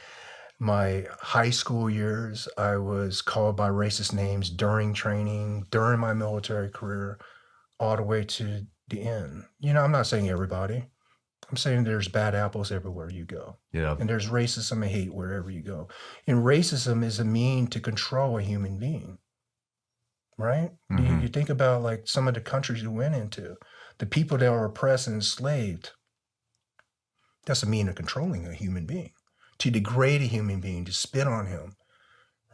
high school years. I was called by racist names during training, during my military career, all the way to the end. You know, I'm not saying everybody. I'm saying there's bad apples everywhere you go. Yeah. And there's racism and hate wherever you go. And racism is a mean to control a human being, right? You think about like some of the countries you went into, the people that were oppressed and enslaved. That's a mean of controlling a human being. To degrade a human being, to spit on him,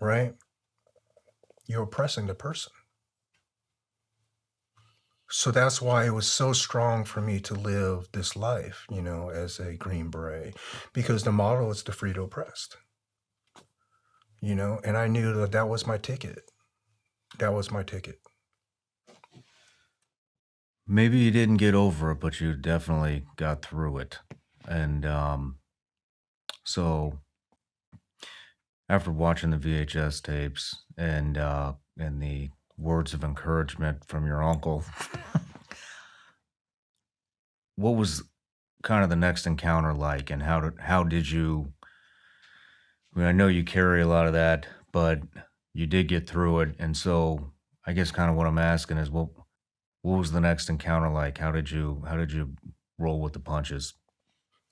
right? You're oppressing the person. So that's why it was so strong for me to live this life, you know, as a Green Beret, because the model is to free the oppressed, you know, and I knew that that was my ticket. That was my ticket. Maybe you didn't get over it, but you definitely got through it. And so after watching the VHS tapes and the words of encouragement from your uncle, what was kind of the next encounter like, and how did you? I mean, I know you carry a lot of that, but you did get through it, and so I guess kind of what I'm asking is, what was the next encounter like? How did you roll with the punches?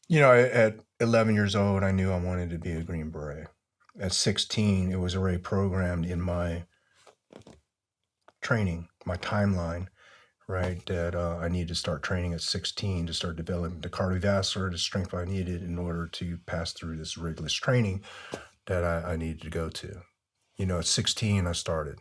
You know, at 11 years old, I knew I wanted to be a Green Beret. At 16, it was already programmed in my training, my timeline, right? That I needed to start training at 16 to start developing the cardiovascular, the strength I needed in order to pass through this rigorous training that I needed to go to. You know, at 16, I started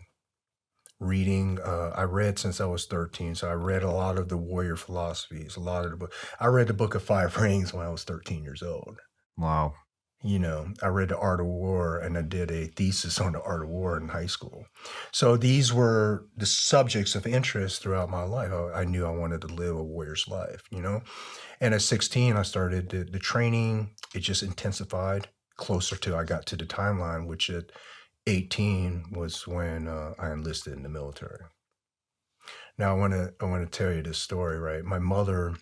reading. I read since I was 13, so I read a lot of the warrior philosophies, a lot of the book. I read the Book of Five Rings when I was 13 years old. Wow. You know, I read The Art of War, and I did a thesis on the Art of War in high school. So these were the subjects of interest throughout my life. I knew I wanted to live a warrior's life, you know? And at 16, I started the training. It just intensified closer to, I got to the timeline, which at 18 was when I enlisted in the military. Now, I want to tell you this story, right? My mother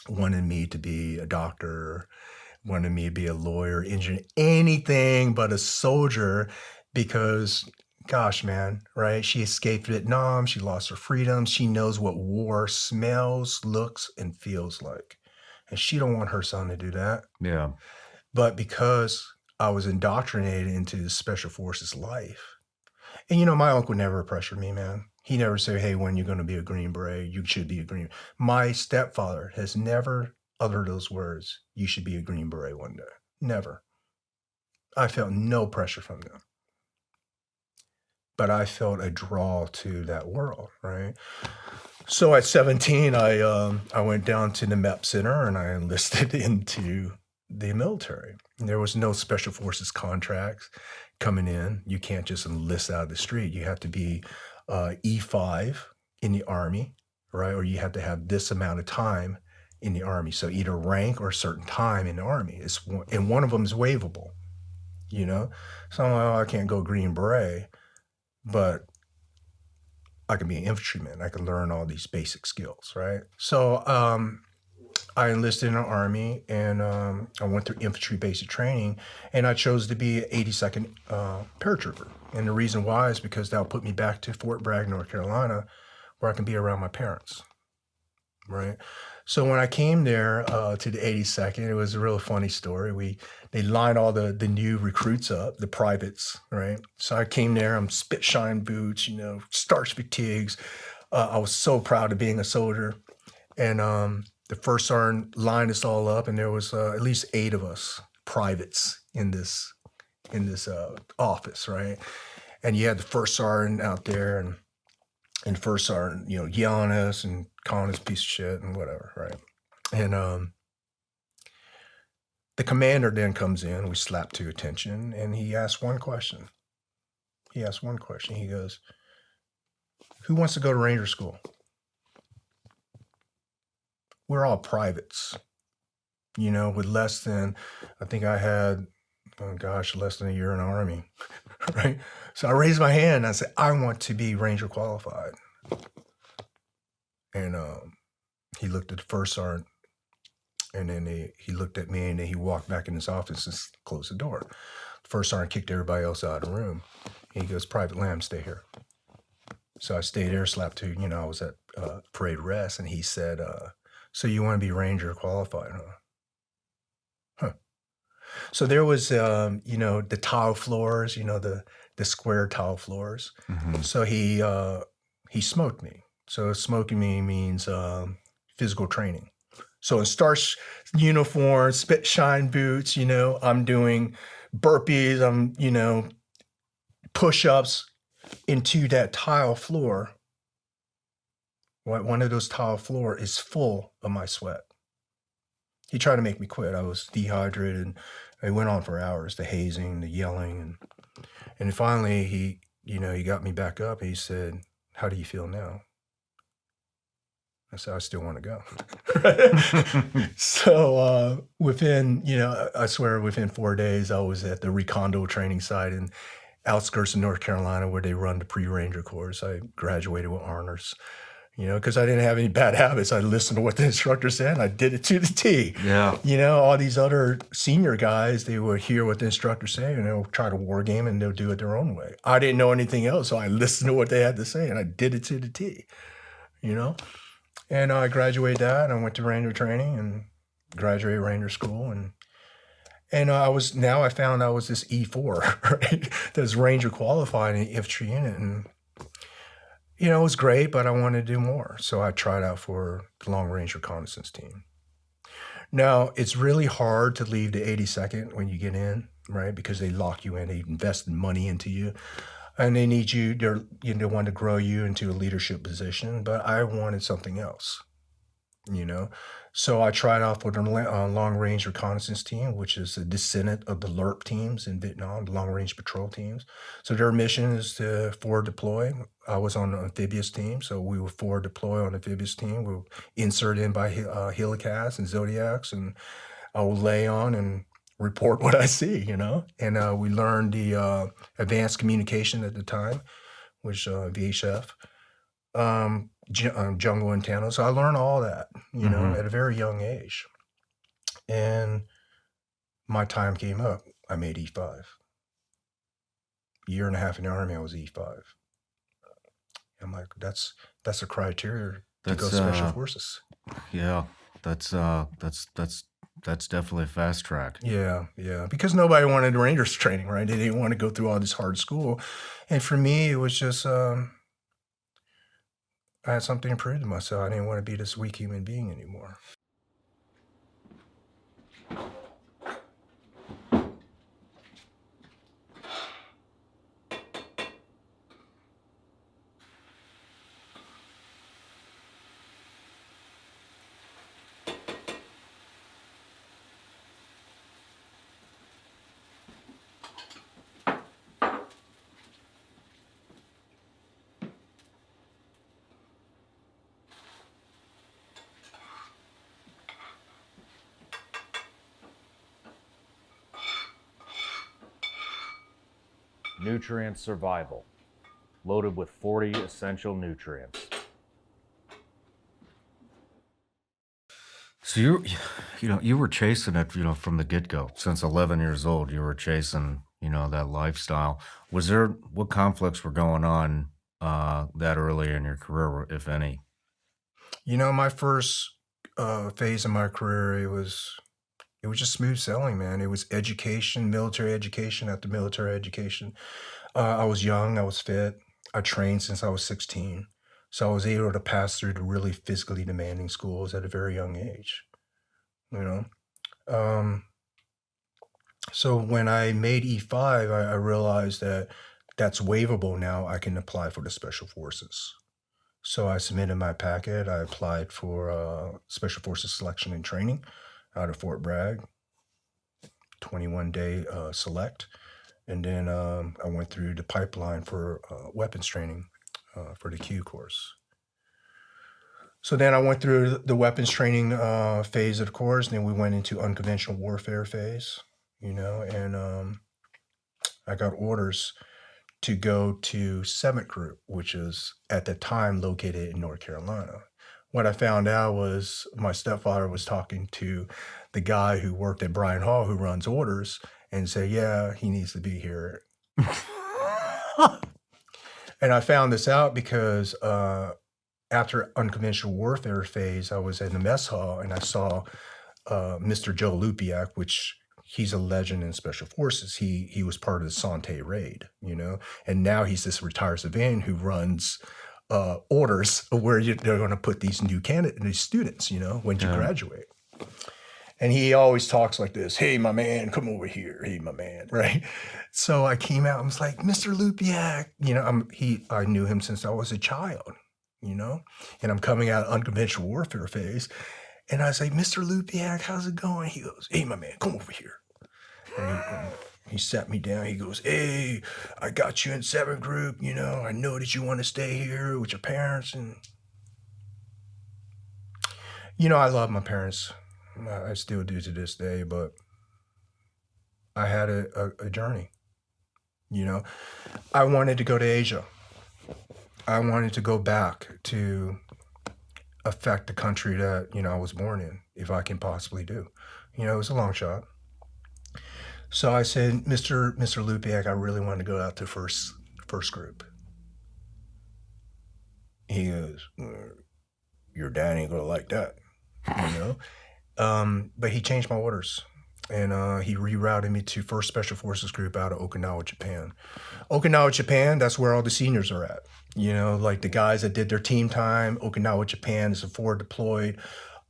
wanted me to be a doctor, wanted me to be a lawyer, engineer, anything but a soldier, because, gosh, man, right? She escaped Vietnam. She lost her freedom. She knows what war smells, looks, and feels like. And she don't want her son to do that. Yeah. But because I was indoctrinated into the Special Forces life, and, you know, my uncle never pressured me, man. He never said, hey, when you're going to be a Green Beret, you should be a Green. My stepfather has never uttered those words, you should be a Green Beret one day. Never. I felt no pressure from them. But I felt a draw to that world, right? So at 17, I went down to the MEP Center and I enlisted into the military. There was no Special Forces contracts coming in. You can't just enlist out of the street. You have to be E5 in the Army, right? Or you have to have this amount of time in the Army. So either rank or a certain time in the Army. And one of them is waivable, you know? So I'm like, oh, I can't go Green Beret, but I can be an infantryman. I can learn all these basic skills, right? So I enlisted in the Army, and I went through infantry basic training, and I chose to be an 82nd paratrooper. And the reason why is because that'll put me back to Fort Bragg, North Carolina, where I can be around my parents, right? So when I came there to the 82nd, it was a real funny story. They lined all the new recruits up, the privates, right? So I came there, I'm spit shine boots, you know, starch fatigues. I was so proud of being a soldier. And the first sergeant lined us all up, and there was at least 8 of us privates in this office, right? And you had the first sergeant out there, and first sergeant, you know, yelling at us and calling us a piece of shit and whatever, right? And the commander then comes in. We slap to attention, and he asked one question. He goes, "Who wants to go to Ranger School?" We're all privates, you know, with less than, I think I had, oh gosh, less than a year in the Army, right? So I raised my hand and I said, I want to be Ranger qualified. And he looked at the first sergeant, and then he looked at me, and then he walked back in his office and closed the door. The first sergeant kicked everybody else out of the room. He goes, "Private Lamb, stay here." So I stayed there, slapped to, you know, I was at parade rest, and he said, "So you want to be Ranger qualified, huh?" So there was, you know, the tile floors, you know, the square tile floors. Mm-hmm. So he smoked me. So smoking me means physical training. So in starch uniform, spit shine boots, you know, I'm doing burpees, I'm, you know, push-ups into that tile floor. One of those tile floor is full of my sweat. He tried to make me quit. I was dehydrated, and it went on for hours, the hazing, the yelling, and finally he, you know, he got me back up. He said, "How do you feel now?" I said, "I still want to go." So within, you know, I swear within 4 days, I was at the Recondo training site in outskirts of North Carolina, where they run the pre-ranger course. I graduated with honors. You know, because I didn't have any bad habits. I listened to what the instructor said, and I did it to the T. Yeah. You know, all these other senior guys, they would hear what the instructor say, and they'll try to war game, and they'll do it their own way. I didn't know anything else, so I listened to what they had to say, and I did it to the T. You know, and I graduated that, and I went to Ranger training and graduated Ranger school, and I found I was this E4, right? That's Ranger qualified in the infantry unit, and you know, it was great, but I wanted to do more. So I tried out for the long range reconnaissance team. Now, it's really hard to leave the 82nd when you get in, right? Because they lock you in, they invested money into you, and they need you, they want to grow you into a leadership position. But I wanted something else, you know? So I tried out for the long range reconnaissance team, which is a descendant of the LRP teams in Vietnam, the long range patrol teams. So their mission is to forward deploy. I was on the amphibious team, so we would forward deploy on the amphibious team. We'll insert in by helicast and Zodiacs, and I will lay on and report what I see, you know? And we learned the advanced communication at the time, which VHF. Jungle antenna. So I learned all that, you know, at a very young age. And my time came up. I made E5. Year and a half in the Army, I was E5. I'm like, that's a criteria to go special forces. Yeah, that's definitely a fast track. Yeah, because nobody wanted Rangers training, right? They didn't want to go through all this hard school. And for me, it was just I had something to prove to myself. I didn't want to be this weak human being anymore. Nutrient Survival, loaded with 40 essential nutrients. So you were chasing it, from the get-go. Since 11 years old, you were chasing, that lifestyle. What conflicts were going on that early in your career, if any? My first phase of my career, it was just smooth sailing, man. It was education, military education after military education. I was young, I was fit. I trained since I was 16. So I was able to pass through the really physically demanding schools at a very young age, you know. Um, so when I made E5, I realized that that's waivable now. I can apply for the Special Forces. So I submitted my packet. I applied for Special Forces selection and training out of Fort Bragg, 21-day select. And then I went through the pipeline for weapons training for the Q course. So then I went through the weapons training phase of the course, and then we went into unconventional warfare phase, and I got orders to go to 7th Group, which is at the time located in North Carolina. What I found out was my stepfather was talking to the guy who worked at Bryan Hall, who runs orders, and said, yeah, he needs to be here. And I found this out because after unconventional warfare phase, I was in the mess hall and I saw Mr. Joe Lupiak, which he's a legend in Special Forces. He was part of the Sante raid, and now he's this retired civilian who runs orders where they're going to put these these students, when you graduate. And he always talks like this, hey, my man, come over here. Hey, my man, right? So I came out and was like, Mr. Lupiak, I knew him since I was a child, and I'm coming out of unconventional warfare phase. And I say, Mr. Lupiak, how's it going? He goes, hey, my man, come over here. And he sat me down. He goes, hey, I got you in 7th Group. I know that you want to stay here with your parents. And, I love my parents. I still do to this day, but I had a journey. I wanted to go to Asia. I wanted to go back to affect the country that, I was born in, if I can possibly do. It was a long shot. So I said, Mr. Lupiak, I really want to go out to first group. He goes, your dad ain't gonna like that, But he changed my orders, and he rerouted me to 1st Special Forces Group out of Okinawa, Japan. Okinawa, Japan, that's where all the seniors are at. Like the guys that did their team time. Okinawa, Japan is a forward deployed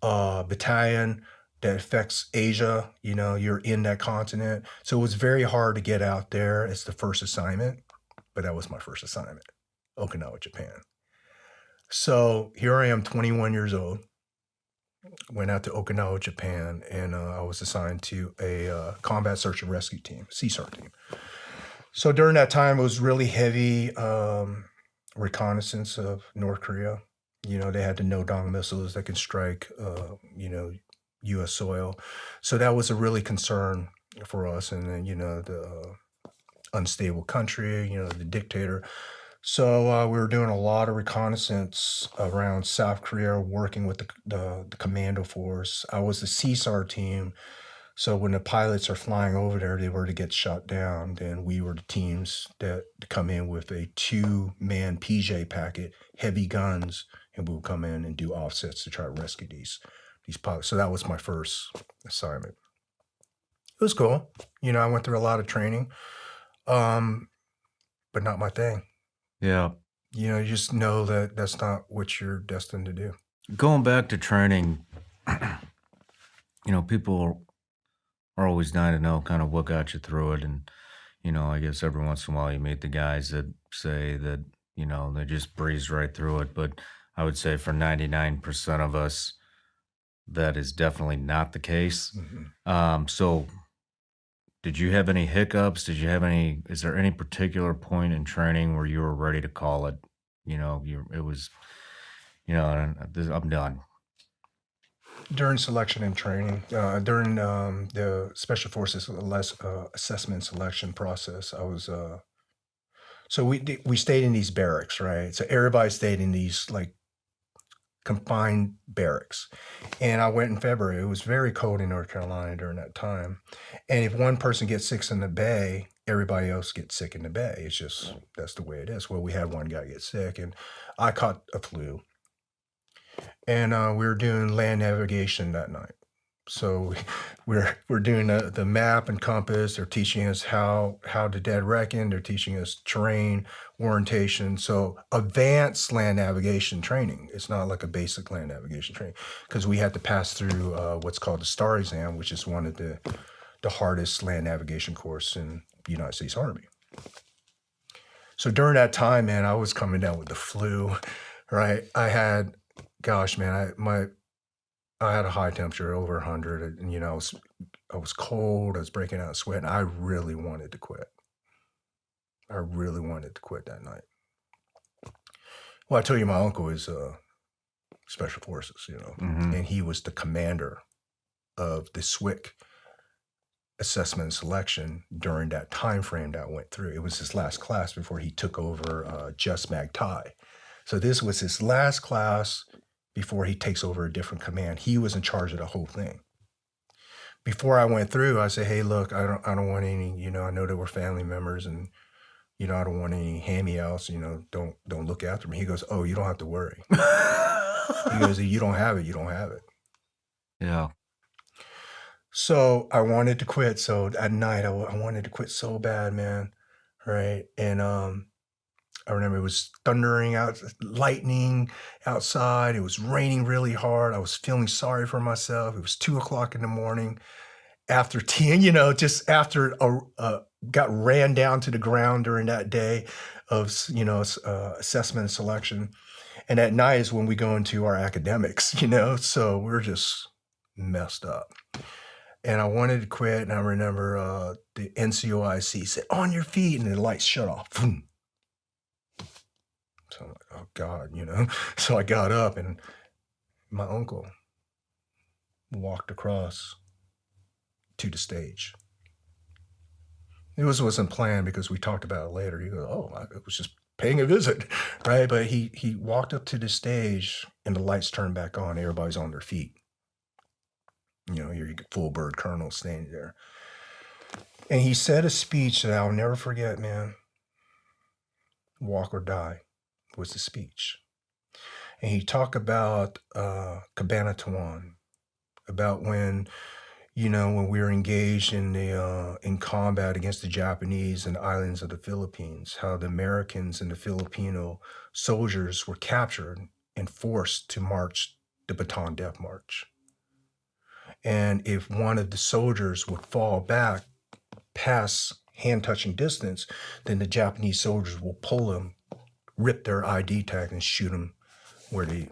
battalion that affects Asia. You're in that continent. So it was very hard to get out there. It's the first assignment, but that was my first assignment, Okinawa, Japan. So here I am, 21 years old. Went out to Okinawa, Japan, and I was assigned to a combat search and rescue team, CSAR team. So during that time, it was really heavy reconnaissance of North Korea. They had the no-dong missiles that can strike, U.S. soil. So that was a really concern for us. And then, the unstable country, the dictator. So we were doing a lot of reconnaissance around South Korea, working with the commando force. I was the CSAR team. So when the pilots are flying over there, they were to get shot down. Then we were the teams that come in with a 2-man PJ packet, heavy guns, and we would come in and do offsets to try to rescue these pilots. So that was my first assignment. It was cool. I went through a lot of training, but not my thing. Yeah. You just know that that's not what you're destined to do. Going back to training, people are always dying to know kind of what got you through it. And, I guess every once in a while you meet the guys that say that, they just breeze right through it. But I would say for 99% of us, that is definitely not the case. Mm-hmm. So did you have any hiccups? Is there any particular point in training where you were ready to call it? I'm done. During selection and training, during the Special Forces assessment selection process, I was So we stayed in these barracks, right? So everybody stayed in these like confined barracks. And I went in February. It was very cold in North Carolina during that time. And if one person gets sick in the bay, everybody else gets sick in the bay. It's just, that's the way it is. Well, we had one guy get sick and I caught a flu. And we were doing land navigation that night. So we're doing the map and compass. They're teaching us how to dead reckon. They're teaching us terrain, orientation. So advanced land navigation training. It's not like a basic land navigation training because we had to pass through what's called the STAR exam, which is one of the hardest land navigation course in the United States Army. So during that time, man, I was coming down with the flu, right? I had, gosh, man, I had a high temperature over 100, and I was cold. I was breaking out in sweat, and I really wanted to quit. I really wanted to quit that night. Well, I told you, my uncle is Special Forces, and he was the commander of the SWIC assessment and selection during that time frame that went through. It was his last class before he took over Just Mag Thai. So this was his last class before he takes over a different command. He was in charge of the whole thing. Before I went through, I said, hey, look, I don't want any, I know that we're family members and, I don't want any hand-me-outs, don't look after me. He goes, oh, you don't have to worry. He goes, you don't have it, you don't have it. Yeah. So I wanted to quit. So at night, I wanted to quit so bad, man. Right. And I remember it was thundering out, lightning outside. It was raining really hard. I was feeling sorry for myself. It was 2:00 in the morning after tea, just after got ran down to the ground during that day of, assessment and selection. And at night is when we go into our academics, so we're just messed up. And I wanted to quit. And I remember the NCOIC said, on your feet. And the lights shut off. Boom. So I'm like, oh God, So I got up and my uncle walked across to the stage. It wasn't planned because we talked about it later. He goes, oh, I was just paying a visit, right? But he walked up to the stage and the lights turned back on. Everybody's on their feet. You get full bird colonel standing there. And he said a speech that I'll never forget, man. Walk or die was the speech. And he talked about Cabana Tawan, about when, when we were engaged in combat against the Japanese in the islands of the Philippines, how the Americans and the Filipino soldiers were captured and forced to march the Bataan Death March. And if one of the soldiers would fall back past hand-touching distance, then the Japanese soldiers will pull them, rip their ID tag, and shoot them where they,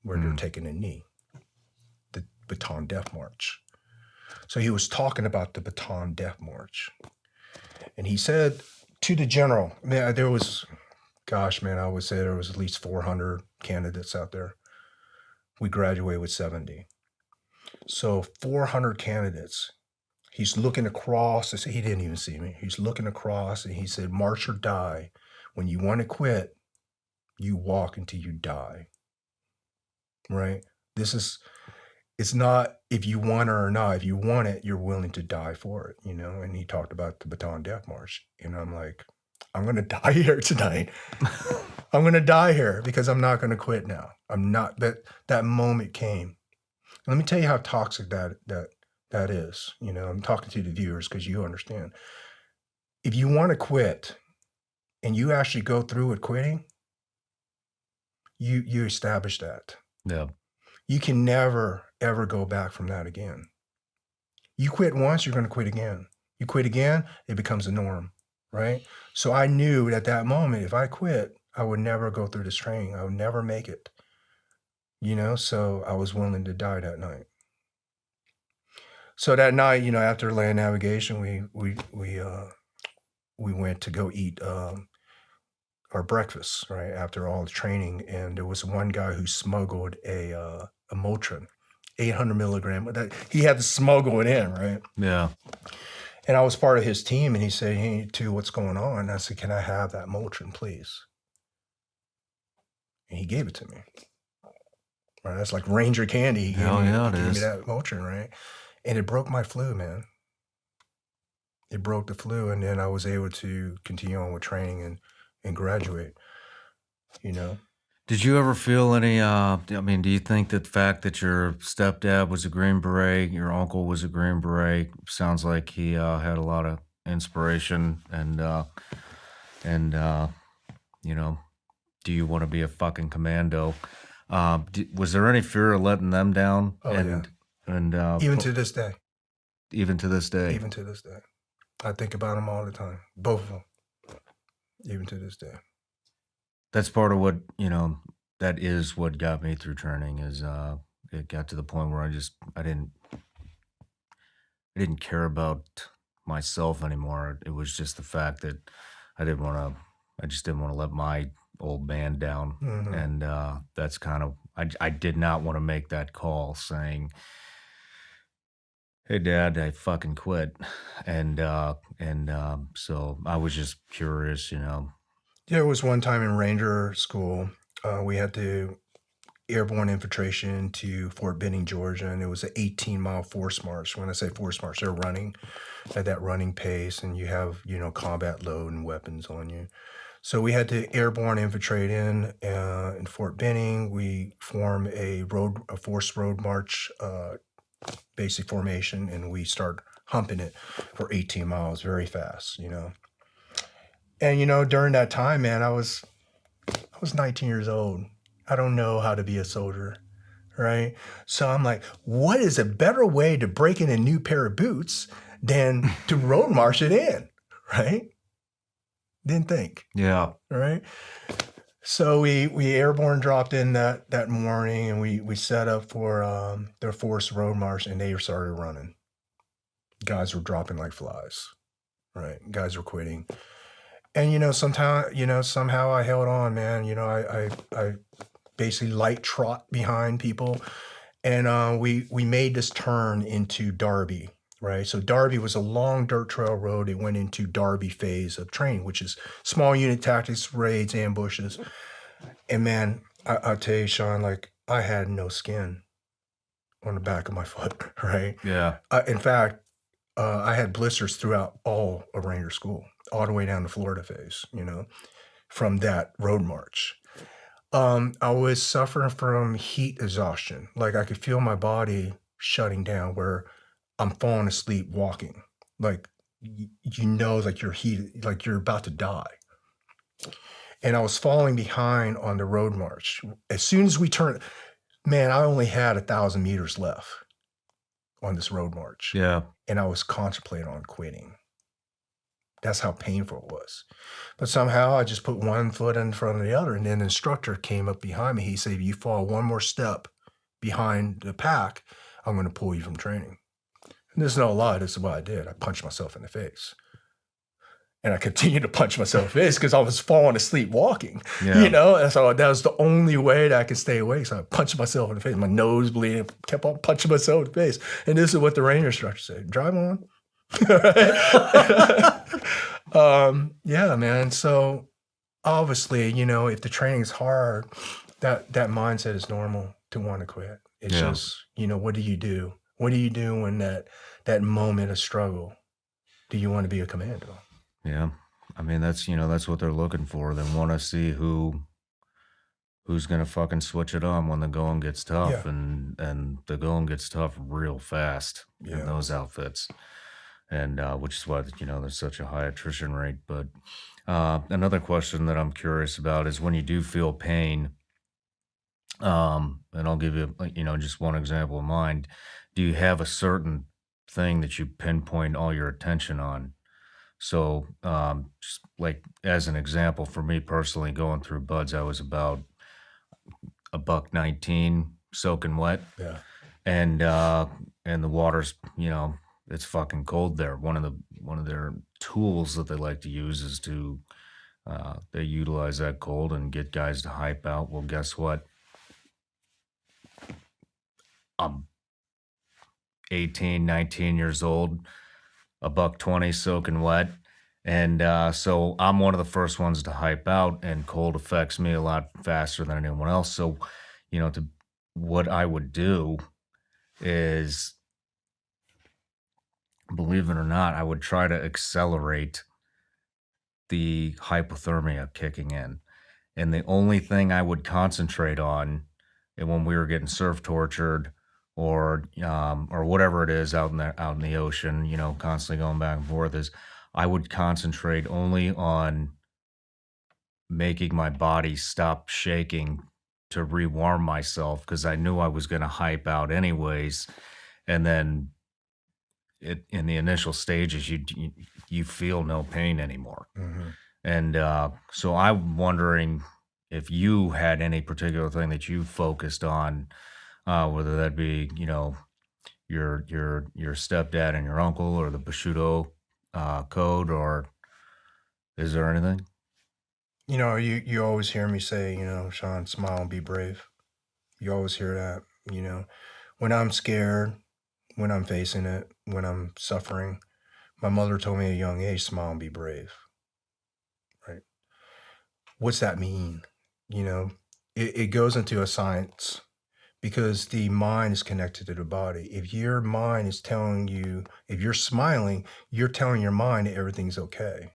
where they're taking a knee. The Bataan Death March. So he was talking about the Bataan Death March. And he said to the general, man, there was, gosh, man, I would say there was at least 400 candidates out there. We graduated with 70. So 400 candidates. He's looking across. He didn't even see me. He's looking across and he said, march or die. When you want to quit, you walk until you die. Right? It's not if you want it or not. If you want it, you're willing to die for it, And he talked about the Bataan Death March. And I'm like, I'm going to die here tonight. I'm going to die here because I'm not going to quit now. I'm not, that moment came. Let me tell you how toxic that is. I'm talking to the viewers because you understand. If you want to quit and you actually go through with quitting, you establish that. Yeah. You can never, ever go back from that again. You quit once, you're going to quit again. You quit again, it becomes a norm, right? So I knew at that moment, if I quit, I would never go through this training. I would never make it. So I was willing to die that night. So that night, after land navigation, we went to go eat our breakfast, right, after all the training. And there was one guy who smuggled a Motrin, 800 milligram. He had to smuggle it in, right? Yeah. And I was part of his team, and he said, "Hey, too, what's going on?" And I said, "Can I have that Motrin, please?" And he gave it to me. Right? That's like Ranger candy. He gave me that Motrin, right? And it broke my flu, man. It broke the flu, and then I was able to continue on with training and graduate, you know? Did you ever feel any, I mean, do you think that the fact that your stepdad was a Green Beret, your uncle was a Green Beret, sounds like he had a lot of inspiration and you know, do you want to be a fucking commando? Was there any fear of letting them down? Oh, yeah. And even to this day. Even to this day. Even to this day. I think about them all the time. Both of them. Even to this day. That's part of what, you know, that is what got me through training is it got to the point where I didn't care about myself anymore. It was just the fact that I just didn't want to let my old man down. Mhm. And that's kind of, I did not want to make that call saying, "Hey Dad, I fucking quit." And so I was just curious, you know. There was one time in Ranger school, we had to airborne infiltration to Fort Benning, Georgia, and it was an 18-mile force march. When I say force march, they're running at that running pace, and you have, you know, combat load and weapons on you. So we had to airborne infiltrate in Fort Benning. We form a forced road march basic formation, and we start humping it for 18 miles very fast, you know. And, you know, during that time, man, I was 19 years old. I don't know how to be a soldier, right? So I'm like, what is a better way to break in a new pair of boots than to road march it in, right? Didn't think. Yeah. Right? So we airborne dropped in that morning, and we set up for their forced road march, and they started running. Guys were dropping like flies, right? Guys were quitting. And, you know, somehow I held on, man. You know, I basically light trot behind people. And we made this turn into Darby, right? So Darby was a long dirt trail road. It went into Darby phase of training, which is small unit tactics, raids, ambushes. And, man, I'll tell you, Sean, like, I had no skin on the back of my foot, right? Yeah. In fact, I had blisters throughout all of Ranger school, all the way down to Florida phase, you know, from that road march. I was suffering from heat exhaustion. Like, I could feel my body shutting down where I'm falling asleep walking. Like, you know, like you're heated, like you're about to die. And I was falling behind on the road march. As soon as we turned, man, I only had 1,000 meters left on this road march. Yeah. And I was contemplating on quitting. That's how painful it was. But somehow I just put one foot in front of the other, and then the instructor came up behind me. He said, if you fall one more step behind the pack, I'm going to pull you from training. And this is no lie. This is what I did. I punched myself in the face. And I continued to punch myself in the face because I was falling asleep walking, you know? And so that was the only way that I could stay awake. So I punched myself in the face. My nose bleeding, kept on punching myself in the face. And this is what the Ranger instructor said, drive on. Yeah, man. So obviously, you know, if the training's hard, that mindset is normal to want to quit. It's just, you know, what do you do? What do you do when that moment of struggle? Do you want to be a commando? Yeah. I mean, that's, you know, that's what they're looking for. They want to see who's going to fucking switch it on when the going gets tough. Yeah. And the going gets tough real fast in those outfits. And which is why, you know, there's such a high attrition rate. But another question that I'm curious about is when you do feel pain, and I'll give you, you know, just one example of mine. Do you have a certain thing that you pinpoint all your attention on? So, just like as an example, for me personally, going through buds, I was about $119, soaking wet. Yeah. And the water's, you know, it's fucking cold there. One of their tools that they like to use is to they utilize that cold and get guys to hype out. Well, guess what? I'm 18, 19 years old. a buck 20 soaking wet. And so I'm one of the first ones to hype out, and cold affects me a lot faster than anyone else. So, to what I would do is, believe it or not, I would try to accelerate the hypothermia kicking in. And the only thing I would concentrate on, and when we were getting surf tortured or whatever it is out in the ocean, constantly going back and forth, is I would concentrate only on making my body stop shaking to rewarm myself, because I knew I was going to hype out anyways. And then in the initial stages, you feel no pain anymore. Hmm. And so I'm wondering if you had any particular thing that you focused on, whether that be, your stepdad and your uncle, or the Bushido code, or is there anything? You always hear me say, Sean, smile and be brave. You always hear that, when I'm scared, when I'm facing it, when I'm suffering. My mother told me at a young age, smile and be brave, right? What's that mean? You know, it goes into a science because the mind is connected to the body. If your mind is telling you, if you're smiling, you're telling your mind that everything's okay.